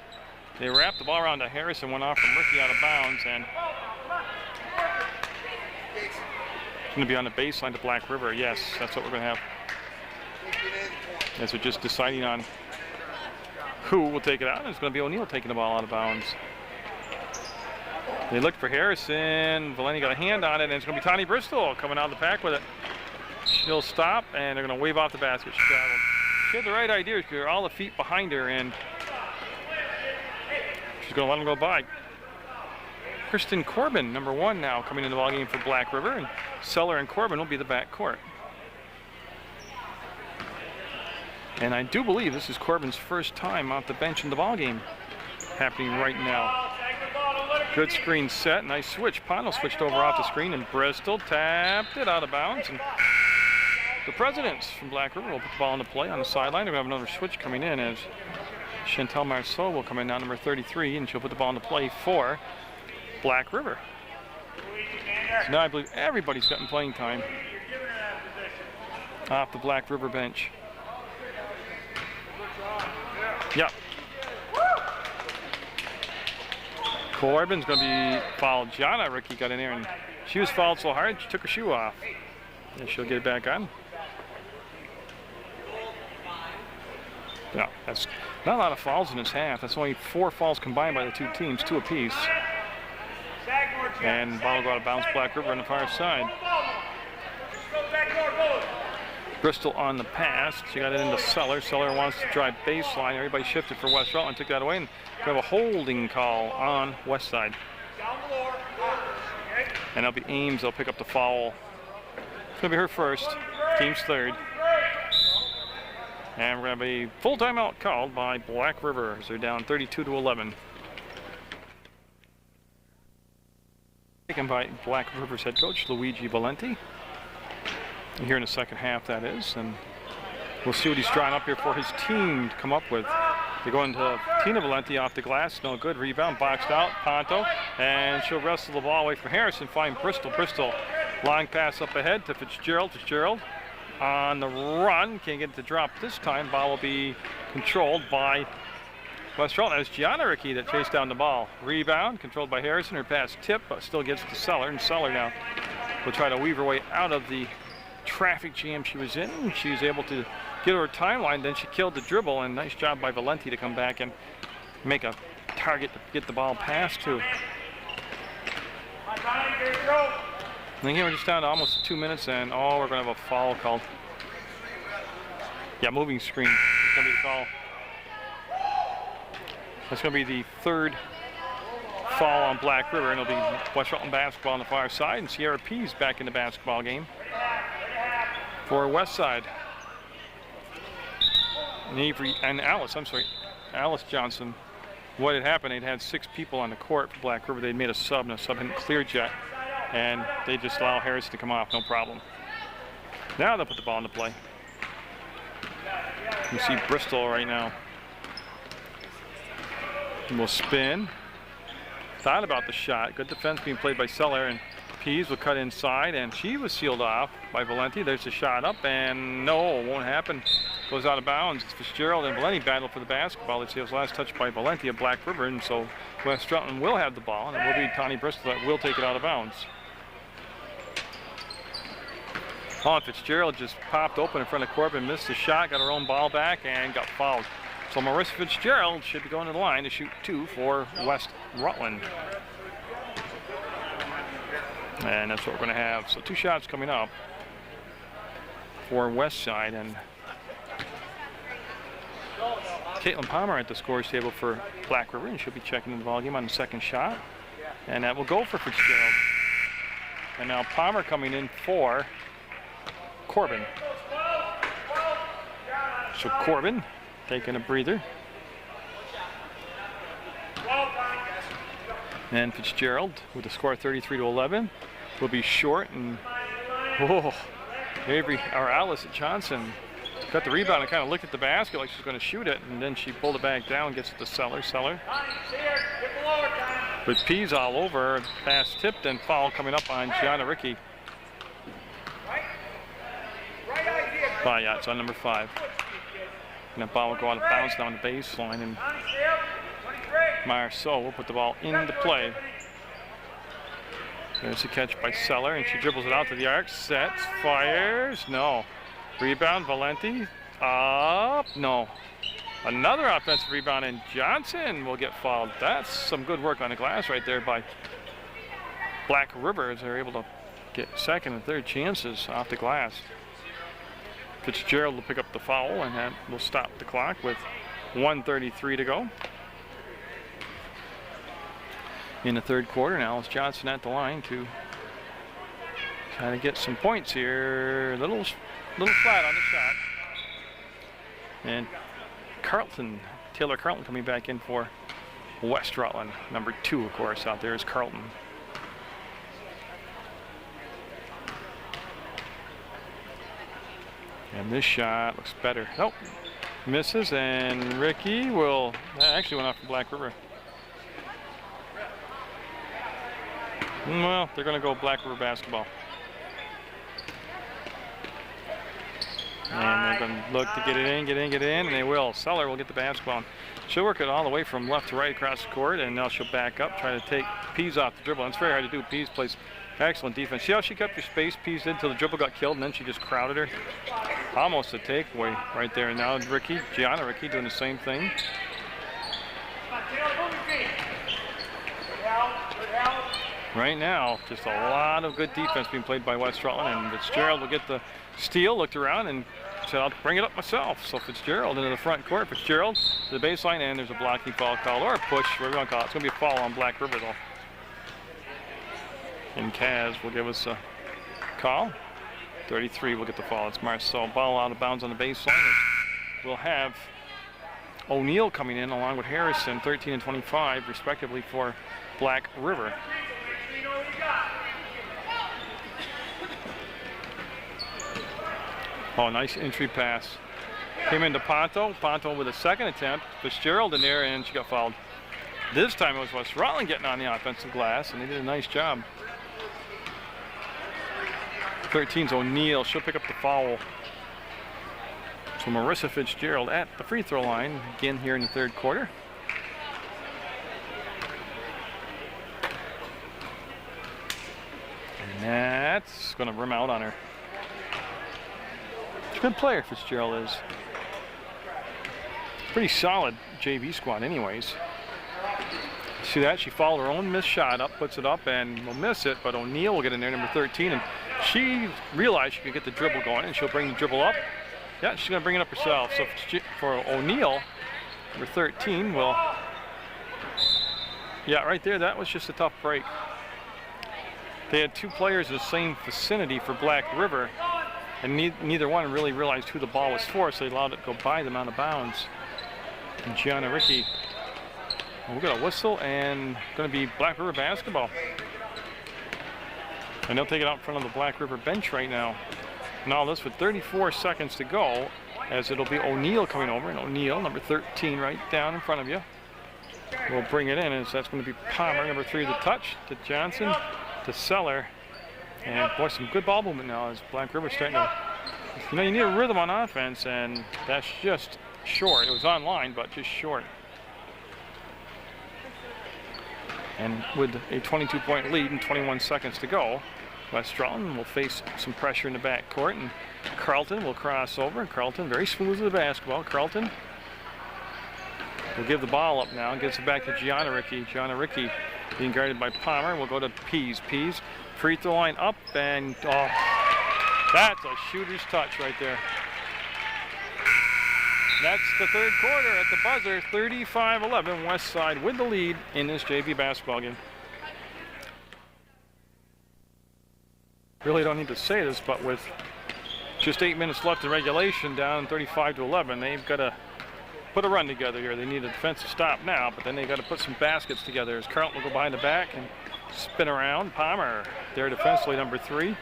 they wrapped the ball around to Harrison, went off from Ricky out of bounds, and it's going to be on the baseline to Black River. Yes, that's what we're going to have. As we're just deciding on who will take it out. It's going to be O'Neill taking the ball out of bounds. They looked for Harrison. Valenti got a hand on it, and it's going to be Tani Bristol coming out of the pack with it. She'll stop, and they're going to wave off the basket. She traveled. She had the right idea. She had all the feet behind her, and she's going to let them go by. Kristen Corbin, number 1 now, coming into the ballgame for Black River, and Seller and Corbin will be the back court. And I do believe this is Corbin's first time off the bench in the ballgame, happening right now. Good screen set, nice switch. Pono switched over off the screen, and Bristol tapped it out of bounds. And the Presidents from Black River will put the ball into play on the sideline. They're going to have another switch coming in as Chantel Marceau will come in now, number 33, and she'll put the ball into play for Black River. So now I believe everybody's gotten playing time off the Black River bench. Yep. Corbin's going to be fouled. Jana Ricky got in there, and she was fouled so hard she took her shoe off. And she'll get it back on. Yeah, that's not a lot of fouls in this half. That's only 4 fouls combined by the two teams, 2 apiece. And ball will go out of bounds. Black River on the far side. Bristol on the pass. She got it into Seller. Seller wants to drive baseline. Everybody shifted for West Rutland, took that away, and we have a holding call on West side. And that'll be Ames. They'll pick up the foul. It's going to be her first. Team's third. And we're going to be full timeout called by Black River as they're down 32-11. Taken by Black River's head coach, Luigi Valenti. Here in the second half, that is. And we'll see what he's drawing up here for his team to come up with. They're going to Tina Valenti off the glass. No good. Rebound boxed out. Ponto. And she'll wrestle the ball away from Harrison. Find Bristol. Bristol. Long pass up ahead to Fitzgerald. Fitzgerald on the run. Can't get it to drop this time. Ball will be controlled by West Rutland. It's Gianna Ricky that chased down the ball. Rebound controlled by Harrison. Her pass tip, but still gets to Seller. And Seller now will try to weave her way out of the traffic jam she was in. She was able to get her timeline. Then she killed the dribble. And nice job by Valenti to come back and make a target to get the ball past to. And again, we're just down to almost 2 minutes, and we're going to have a foul called. Yeah, moving screen. It's going to be the foul. That's going to be the third foul on Black River, and it'll be West Rutland basketball on the far side, and Sierra P's back in the basketball game for West Side. And Alice Johnson. What had happened, they'd had 6 people on the court for Black River. They'd made a sub, and the sub hadn't cleared yet. And they just allow Harrison to come off, no problem. Now they'll put the ball into play. You see Bristol right now. And we'll spin. Thought about the shot. Good defense being played by Seller, and Pease will cut inside, and she was sealed off by Valenti. There's the shot up, and no, it won't happen. Goes out of bounds. It's Fitzgerald and Valenti battle for the basketball. Let's see, it was last touched by Valenti of Black River, and so West Rutland will have the ball, and it will be Tani Bristol that will take it out of bounds. Oh, Fitzgerald just popped open in front of Corbin, missed the shot, got her own ball back, and got fouled. So Marissa Fitzgerald should be going to the line to shoot 2 for West Rutland. And that's what we're going to have. So 2 shots coming up for West Side. And Caitlin Palmer at the scores table for Black River, and she'll be checking the ball game on the second shot. And that will go for Fitzgerald. And now Palmer coming in for Corbin. So Corbin taking a breather. And Fitzgerald with the score 33-11 will be short, and Alice Johnson got the rebound and kind of looked at the basket like she's going to shoot it, and then she pulled it back down, gets it to Seller. With peas all over, pass tipped, and foul coming up on Gianna Ricky. It's on number 5. And that ball will go out of bounds down the baseline, and Marceau will put the ball into play. There's a catch by Seller, and she dribbles it out to the arc, sets, fires, no. Rebound, Valenti, up, no. Another offensive rebound, and Johnson will get fouled. That's some good work on the glass right there by Black River, as they're able to get second and third chances off the glass. Fitzgerald will pick up the foul, and that will stop the clock with 1:33 to go. In the third quarter, now Alice Johnson at the line to try to get some points here. Little flat on the shot. And Taylor Carlton coming back in for West Rutland. Number 2, of course, out there is Carlton. And this shot looks better. Nope, misses, and Ricky will, that actually went off for Black River. Well, they're going to go Black River basketball. And they're going to look to get it in, and they will. Seller will get the basketball. She'll work it all the way from left to right across the court, and now she'll back up, try to take Pease off the dribble. And it's very hard to do. Pease plays excellent defense. See how she kept her space? Pease did until the dribble got killed, and then she just crowded her. Almost a takeaway right there. And now Gianna Ricky doing the same thing. Right now, just a lot of good defense being played by West Rutland, and Fitzgerald will get the steal, looked around, and said, I'll bring it up myself. So Fitzgerald into the front court. Fitzgerald to the baseline, and there's a blocking foul call, or a push, whatever you want to call it. It's going to be a foul on Black River, though. And Kaz will give us a call. 33 will get the foul. It's Marceau. Ball out of bounds on the baseline. We'll have O'Neill coming in along with Harrison, 13 and 25, respectively, for Black River. Oh, nice entry pass. Came into Ponto. Ponto with a second attempt. Fitzgerald in there, and she got fouled. This time it was West Rutland getting on the offensive glass, and they did a nice job. 13's O'Neill. She'll pick up the foul. So Marissa Fitzgerald at the free throw line again here in the third quarter. And that's going to rim out on her. She's a good player, Fitzgerald is. Pretty solid JV squad anyways. See that? She fouled her own missed shot up, puts it up, and will miss it, but O'Neill will get in there, number 13, and she realized she could get the dribble going, and she'll bring the dribble up. Yeah, she's going to bring it up herself. So for O'Neill, number 13, will, yeah, right there, that was just a tough break. They had 2 players in the same vicinity for Black River, and neither one really realized who the ball was for, so they allowed it to go by them out of bounds. And Gianna Ricky, we've got a whistle, and going to be Black River basketball. And they'll take it out in front of the Black River bench right now. And all this with 34 seconds to go, as it'll be O'Neill coming over, and O'Neill, number 13, right down in front of you, will bring it in, as that's going to be Palmer, number 3, the touch to Johnson, to Seller. And boy, some good ball movement now as Black River starting to, you need a rhythm on offense, and that's just short. It was online, but just short. And with a 22-point lead and 21 seconds to go, West Rutland will face some pressure in the back court, and Carleton will cross over. Carleton very smooth with the basketball. Carleton will give the ball up now and gives it back to Gianna Ricky. Gianna Ricky being guarded by Palmer. We'll go to Pease. Pease, free throw line up, and oh, that's a shooter's touch right there. That's the third quarter at the buzzer. 35-11, West Side with the lead in this JV basketball game. Really don't need to say this, but with just 8 minutes left in regulation, down 35-11, they've got to put a run together here. They need a defensive stop now, but then they got to put some baskets together as Carleton will go behind the back and spin around. Palmer there defensively, number 3.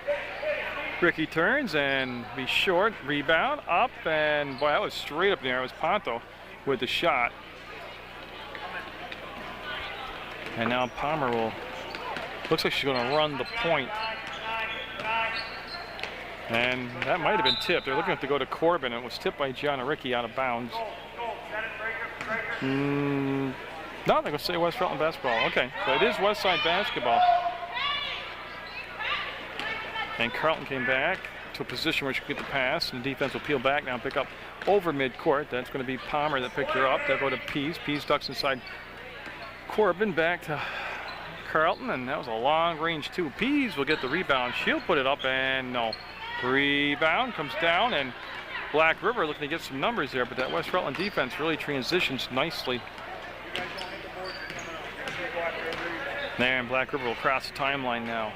Ricky turns and be short, rebound, up, and boy, that was straight up there. It was Ponto with the shot. And now Palmer will, looks like she's going to run the point. And that might have been tipped. They're looking to go to Corbin. It was tipped by Gianna Ricky out of bounds. No, they're going to say West Rutland basketball. Okay, so it is West Side basketball. And Carleton came back to a position where she could get the pass, and the defense will peel back now and pick up over midcourt. That's going to be Palmer that picked her up. They'll go to Pease. Pease ducks inside Corbin, back to Carleton, and that was a long range too. Pease will get the rebound. She'll put it up, and no. Rebound comes down, and Black River looking to get some numbers there, but that West Rutland defense really transitions nicely. There, and Black River will cross the timeline now.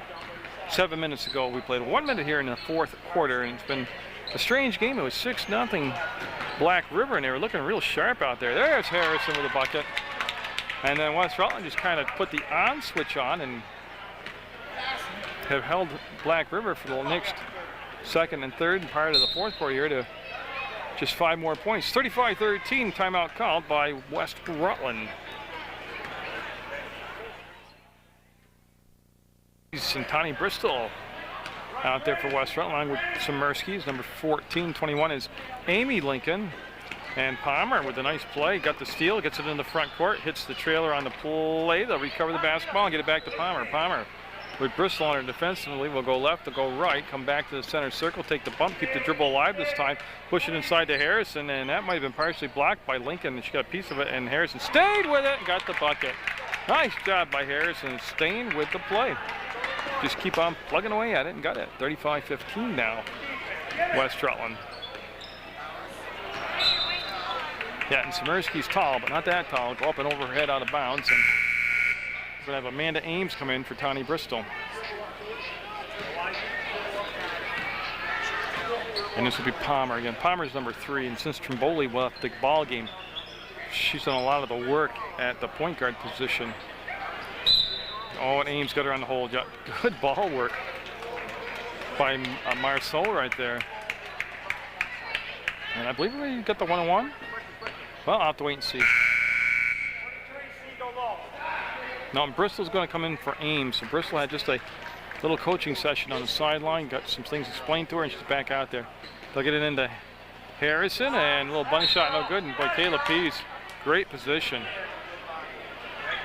7 minutes ago, we played 1 minute here in the fourth quarter, and it's been a strange game. It was 6-0 Black River, and they were looking real sharp out there. There's Harrison with a bucket. And then West Rutland just kind of put the on switch on and have held Black River for the next second and third and part of the fourth quarter here to just 5 more points. 35-13, timeout called by West Rutland. And Tani Bristol out there for West Rutland with Samerskis. Number 14-21 is Amy Lincoln. And Palmer with a nice play, got the steal, gets it in the front court, hits the trailer on the play. They'll recover the basketball and get it back to Palmer. Palmer with Bristol on her defensively will go left, will go right, come back to the center circle, take the bump, keep the dribble alive this time, push it inside to Harrison, and that might have been partially blocked by Lincoln, and she got a piece of it, and Harrison stayed with it and got the bucket. Nice job by Harrison, staying with the play. Just keep on plugging away at it and got it. 35-15 now, West Rutland. Yeah, and Samerski's tall, but not that tall. Go up and overhead out of bounds, and we're going to have Amanda Ames come in for Tani Bristol. And this will be Palmer again. Palmer's number 3, and since Trimboli left the ball game, she's done a lot of the work at the point guard position. Oh, and Ames got her on the hole. Good ball work by Marceau right there. And I believe we got the 1-on-1. Well, I'll have to wait and see. Now, Bristol's going to come in for Ames. So Bristol had just a little coaching session on the sideline, got some things explained to her, and she's back out there. They'll get it into Harrison, and a little bunny shot, no good. And by Kayla Pease, great position.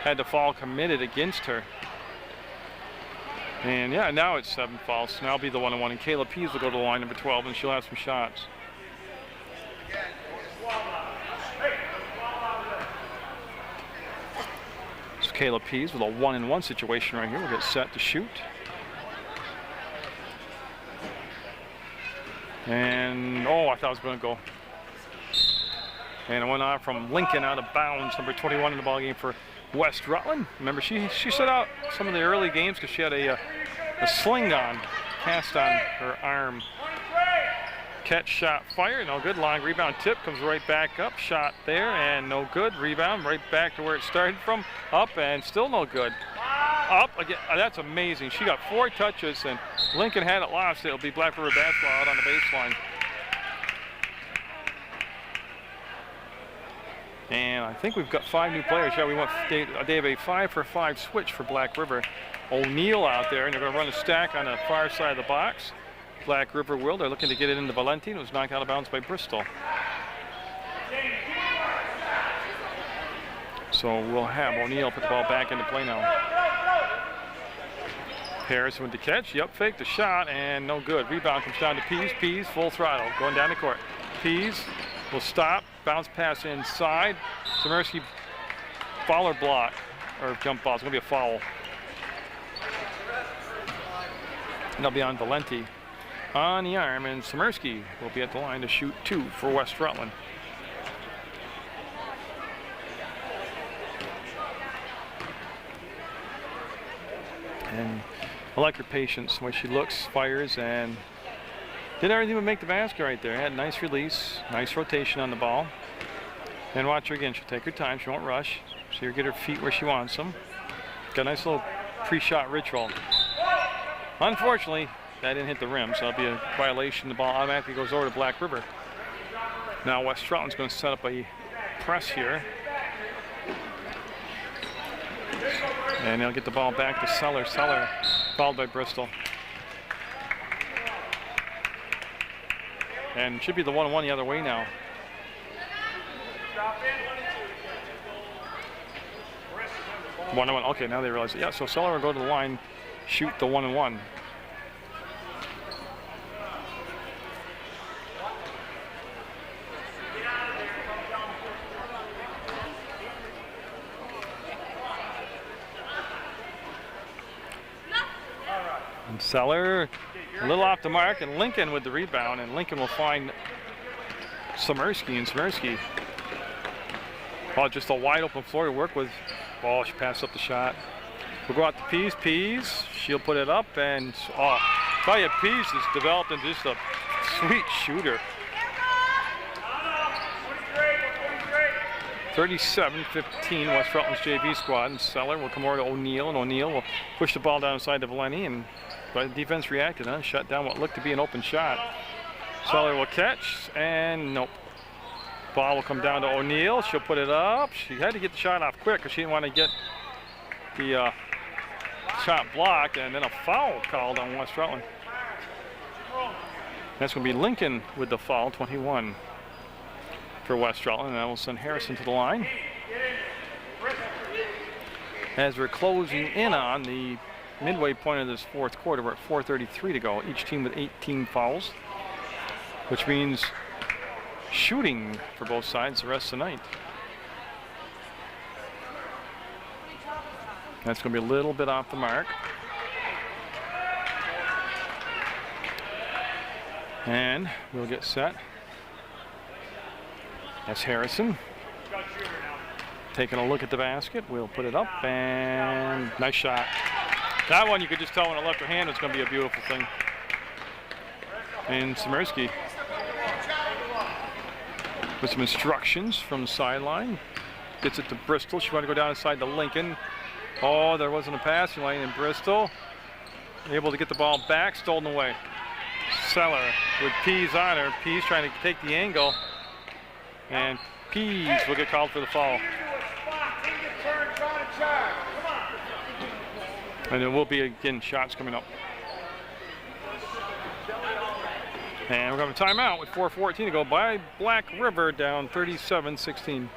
Had the foul committed against her. And yeah, now it's 7 fouls. So now it'll be the 1-on-1, and Kayla Pease will go to the line, number 12, and she'll have some shots. So Kayla Pease with a 1-on-1 situation right here. We'll get set to shoot. And, oh, I thought it was going to go. And it went off from Lincoln out of bounds, number 21 in the ballgame for West Rutland. Remember, she set out some of the early games because she had a sling on, cast on her arm. Catch, shot, fire, no good. Long rebound tip, comes right back up. Shot there, and no good. Rebound right back to where it started from. Up, and still no good. Up again. That's amazing. She got 4 touches, and Lincoln had it lost. It'll be Black River basketball out on the baseline. And I think we've got 5 new players. Yeah, they have a 5-for-5 switch for Black River. O'Neill out there, and they're going to run a stack on the far side of the box. Black River will. They're looking to get it into Valentine. It was knocked out of bounds by Bristol. So we'll have O'Neill put the ball back into play now. Harrison with the catch. Yep, fake the shot, and no good. Rebound comes down to Pease. Pease, full throttle, going down the court. Pease will stop, bounce pass inside. Smirski, foul or block, or jump ball. It's going to be a foul. And they'll be on Valenti on the arm, and Smirski will be at the line to shoot 2 for West Rutland. And I like her patience, the way she looks, fires, and did everything but make the basket right there. Had a nice release, nice rotation on the ball. And watch her again, she'll take her time, she won't rush. See her get her feet where she wants them. Got a nice little pre-shot ritual. Unfortunately, that didn't hit the rim, so that'll be a violation. The ball automatically goes over to Black River. Now West Rutland's going to set up a press here. And they'll get the ball back to Seller. Seller fouled by Bristol. And should be the 1-1 the other way now. One and one. Okay, now they realize it. Yeah, so Seller will go to the line, shoot the 1-1. And Seller a little off the mark, and Lincoln with the rebound, and Lincoln will find Smirski, and Smirski, oh, just a wide open floor to work with. Oh, she passed up the shot. We'll go out to Pease. Pease, she'll put it up, and oh, tell you, Pease has developed into just a sweet shooter. 37-15, West Rutland's JV squad, and Seller will come over to O'Neill, and O'Neill will push the ball down inside to Valenti, and the defense reacted, shut down what looked to be an open shot. Seller will catch, and nope. Ball will come down to O'Neill. She'll put it up. She had to get the shot off quick because she didn't want to get the shot blocked, and then a foul called on West Rutland. That's going to be Lincoln with the foul, 21 for West Rutland, and that will send Harrison to the line. As we're closing in on the midway point of this fourth quarter, we're at 4:33 to go. Each team with 18 fouls, which means shooting for both sides the rest of the night. That's going to be a little bit off the mark. And we'll get set. That's Harrison. Taking a look at the basket. We'll put it up, and nice shot. That one you could just tell when it left her hand it's going to be a beautiful thing. And Smirski with some instructions from the sideline. Gets it to Bristol. She wanted to go down inside to Lincoln. Oh, there wasn't a passing lane in Bristol. Able to get the ball back, stolen away. Seller with Pease on her. Pease trying to take the angle. And Pease will get called for the foul. And there will be, again, shots coming up. And we're going to have a timeout with 4:14 to go by Black River, down 37-16.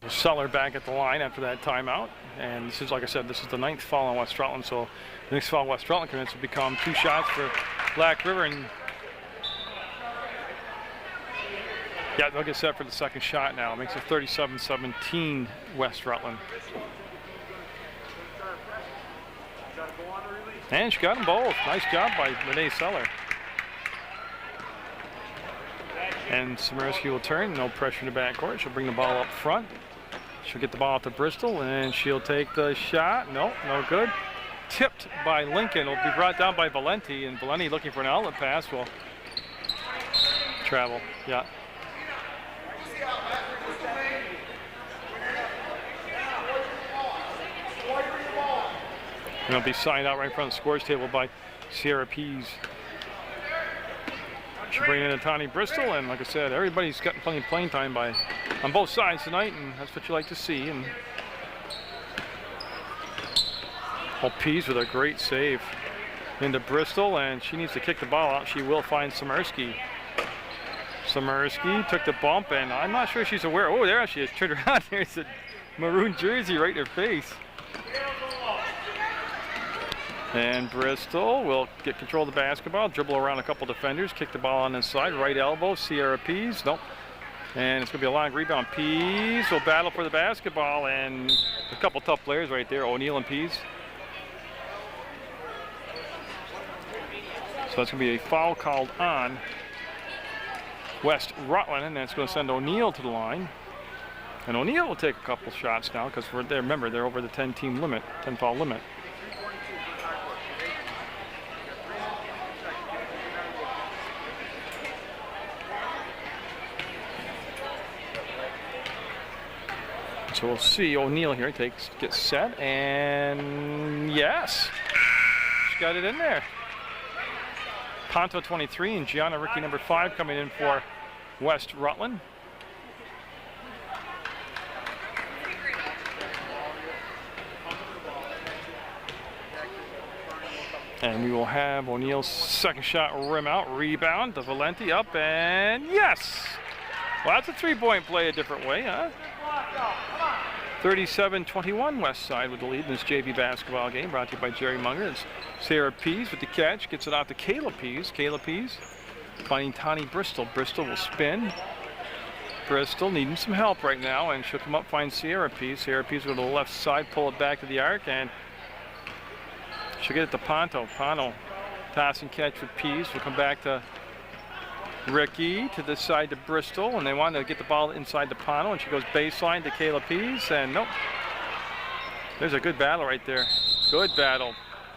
Seller back at the line after that timeout. And this is, like I said, this is the 9th foul on West Rutland. So the next foul West Rutland commits will become 2 shots for Black River. And yeah, they'll get set for the second shot now. It makes it 37-17 West Rutland. And she got them both. Nice job by Renee Seller. And Smirski will turn. No pressure in the backcourt. She'll bring the ball up front. She'll get the ball out to Bristol, and she'll take the shot. No, no good. Tipped by Lincoln. Will be brought down by Valenti, and Valenti looking for an outlet pass will travel. Yeah. And it'll be signed out right in front of the scores table by Sierra Pease. She'll bring in Tani Bristol, and like I said, everybody's gotten plenty of playing time on both sides tonight, and that's what you like to see. And Pease with a great save into Bristol, and she needs to kick the ball out. She will find Smirski. Smirski took the bump, and I'm not sure she's aware. Oh, there she is. Turned around. There's a maroon jersey right in her face. And Bristol will get control of the basketball, dribble around a couple defenders, kick the ball on the side, right elbow, Sierra Pease, nope. And it's going to be a long rebound. Pease will battle for the basketball, and a couple tough players right there, O'Neill and Pease. So that's going to be a foul called on West Rutland, and that's going to send O'Neill to the line. And O'Neill will take a couple shots now because remember, they're over the 10-team limit, 10-foul limit. So we'll see O'Neill here, gets set, and yes, she got it in there. Ponto 23 and Gianna Ricky number 5 coming in for West Rutland. And we will have O'Neill's second shot rim out, rebound to Valenti up, and yes! Well, that's a three-point play a different way, huh? 37-21 West Side with the lead in this JV basketball game, brought to you by Jerry Munger. It's Sarah Pease with the catch, gets it out to Kayla Pease. Kayla Pease finding Tani Bristol. Bristol will spin. Bristol needing some help right now, and she'll come up, find Sierra Pease. Sierra Pease will go to the left side, pull it back to the arc, and she'll get it to Ponto. Ponto, pass and catch with Pease. We'll come back to Ricky to this side to Bristol, and they want to get the ball inside to Ponto, and she goes baseline to Kayla Pease, and nope. There's a good battle right there. Good battle.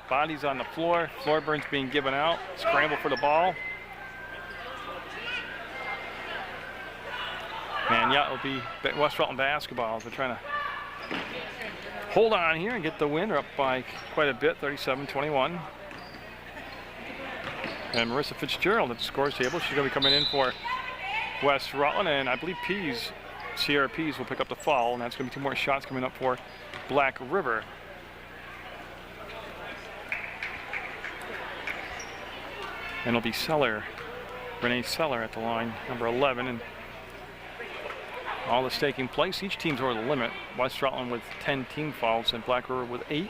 Bodies on the floor. Floorburns being given out. Scramble for the ball. And yeah, it'll be West Rutland basketball. They're trying to hold on here and get the win. They're up by quite a bit, 37-21. And Marissa Fitzgerald at the scores table. She's going to be coming in for West Rutland, and I believe Pease, Sierra Pease, will pick up the foul, and that's going to be 2 more shots coming up for Black River. And it'll be Renee Seller at the line, number 11, and all this taking place. Each team's over the limit. West Rutland with 10 team fouls, and Black River with 8.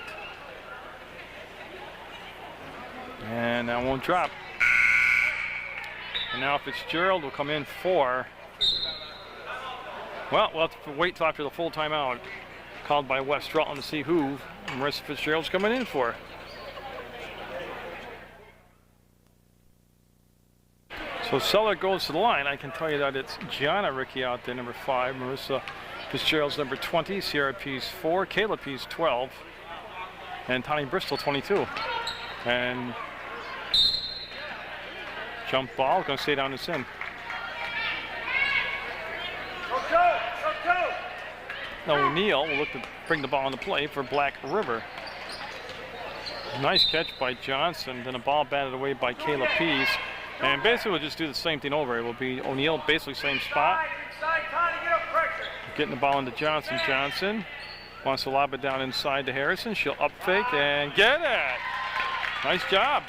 And that won't drop. And now Fitzgerald will come in for, well, we'll have to wait till after the full timeout called by West Rutland to see who Marissa Fitzgerald's coming in for. So Seller goes to the line. I can tell you that it's Gianna Ricky out there, number 5, Marissa Fitzgerald's number 20, Sierra Pease 4, Kayla Pease 12, and Tani Bristol 22. And jump ball, going to stay down and in. O'Neill will look to bring the ball into play for Black River. Nice catch by Johnson, then a ball batted away by Kayla Pease. And basically we'll just do the same thing over. It will be O'Neill, basically same spot. Getting the ball into Johnson. Johnson wants to lob it down inside to Harrison. She'll up fake and get it. Nice job.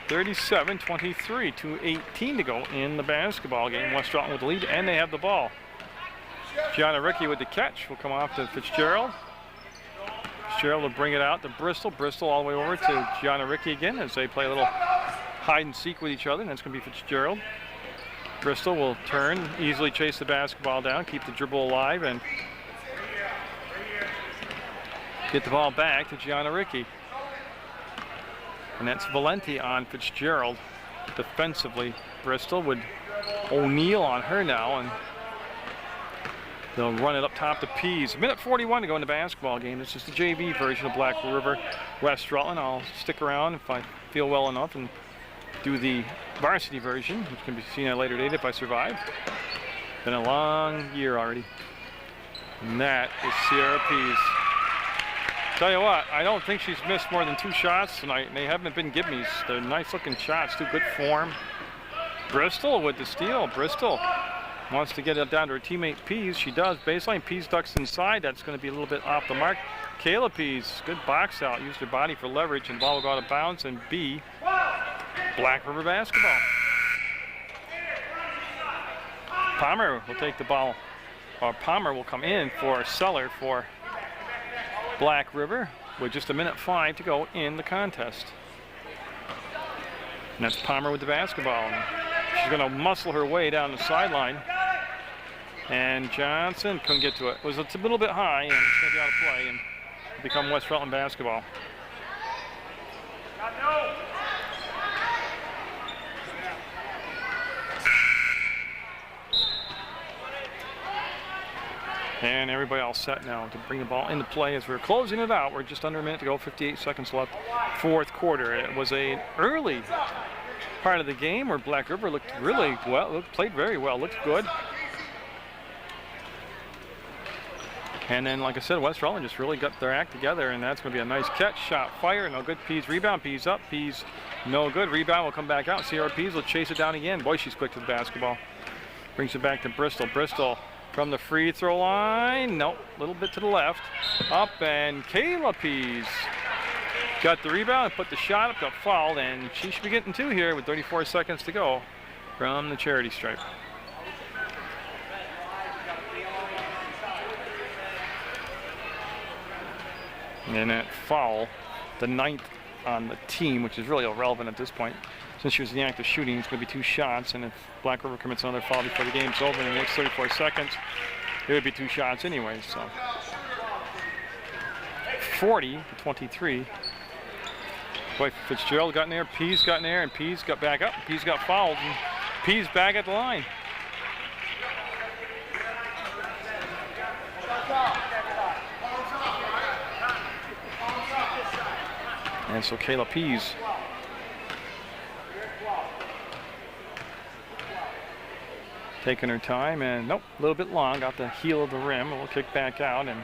37-23, 2:18 to go in the basketball game. West Rutland with the lead, and they have the ball. Gianna Ricky with the catch will come off to Fitzgerald. Fitzgerald will bring it out to Bristol. Bristol all the way over to Gianna Ricky again as they play a little hide and seek with each other, and that's going to be Fitzgerald. Bristol will turn, easily chase the basketball down, keep the dribble alive, and get the ball back to Gianna Ricky. And that's Valenti on Fitzgerald defensively. Bristol with O'Neill on her now, and they'll run it up top to Pease. 1:41 to go in the basketball game. This is the JV version of Black River West Rutland. I'll stick around if I feel well enough and do the varsity version, which can be seen at a later date if I survive. Been a long year already. And that is Sierra Pease. Tell you what, I don't think she's missed more than 2 shots tonight, and they haven't been gimmies. They're nice looking shots, too, good form. Bristol with the steal. Bristol wants to get it down to her teammate Pease. She does. Baseline, Pease ducks inside. That's going to be a little bit off the mark. Kayla Pease, good box out. Used her body for leverage, and the ball will go out of bounds. And B, Black River basketball. Palmer will take the ball. Or Palmer will come in for Seller for Black River. with just 1:05 to go in the contest. And that's Palmer with the basketball. And she's going to muscle her way down the sideline. And Johnson couldn't get to it. It was a little bit high, and it's going to be out of play and become West Rutland basketball. And everybody all set now to bring the ball into play as we're closing it out. We're just under a minute to go, 58 seconds left, fourth quarter. It was an early part of the game where Black River looked really well, played very well, looked good. And then, like I said, West Rutland just really got their act together, and that's going to be a nice catch, shot, fire, no good. Pease rebound, Pease up, Pease no good. Rebound will come back out. Sierra Pease will chase it down again. Boy, she's quick to the basketball. Brings it back to Bristol. Bristol from the free throw line. Nope, a little bit to the left. Up, and Kayla Pease got the rebound and put the shot up, got fouled, and she should be getting two here with 34 seconds to go from the charity stripe. And that foul, the 9th on the team, which is really irrelevant at this point. Since she was in the act of shooting, it's going to be 2 shots, and if Black River commits another foul before the game's over in the next 34 seconds, it would be 2 shots anyway, so. 40-23. Boy, Fitzgerald got in there, Pease got in there, and Pease got back up. Pease got fouled, and Pease back at the line. And so Kayla Pease taking her time, and nope, a little bit long, got the heel of the rim. We'll kick back out, and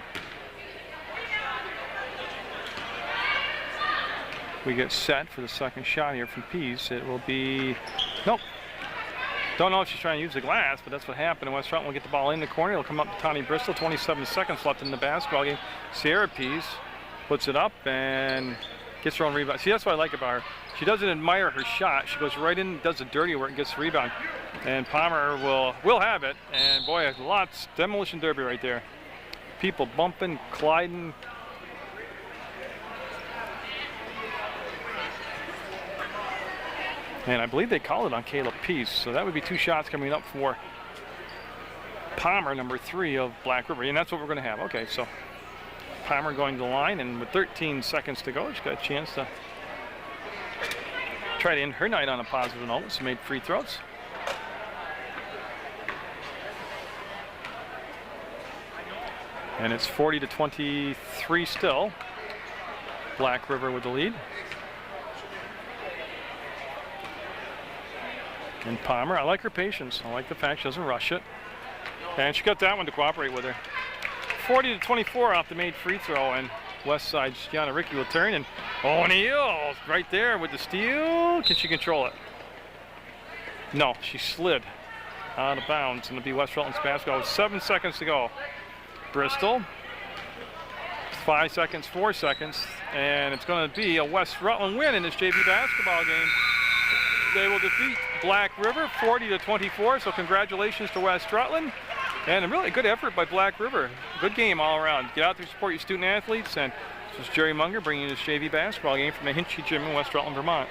we get set for the second shot here from Pease. It will be, nope. Don't know if she's trying to use the glass, but that's what happened. And West Rutland will get the ball in the corner. It'll come up to Tawny Bristol. 27 seconds left in the basketball game. Sierra Pease puts it up and gets her own rebound. See, that's what I like about her. She doesn't admire her shot. She goes right in, does the dirty work, and gets the rebound. And Palmer will have it. And boy, lots demolition derby right there. People bumping, colliding. And I believe they called it on Kayla Pease. So that would be 2 shots coming up for Palmer, number 3 of Black River. And that's what we're going to have. Okay, so Palmer going to the line, and with 13 seconds to go, she's got a chance to try to end her night on a positive note. She made free throws. And it's 40-23 still. Black River with the lead. And Palmer, I like her patience. I like the fact she doesn't rush it. And she got that one to cooperate with her. 40-24 off the made free throw, and West Side's Gianna Ricky will turn, and O'Neal right there with the steal. Can she control it? No, she slid out of bounds, and it'll be West Rutland's basketball with 7 seconds to go. Bristol, 5 seconds, 4 seconds, and it's going to be a West Rutland win in this JV basketball game. They will defeat Black River 40-24, so congratulations to West Rutland. And a really good effort by Black River. Good game all around. Get out there, support your student athletes. And this is Jerry Munger bringing you this JV basketball game from the Hinchy Gym in West Rutland, Vermont.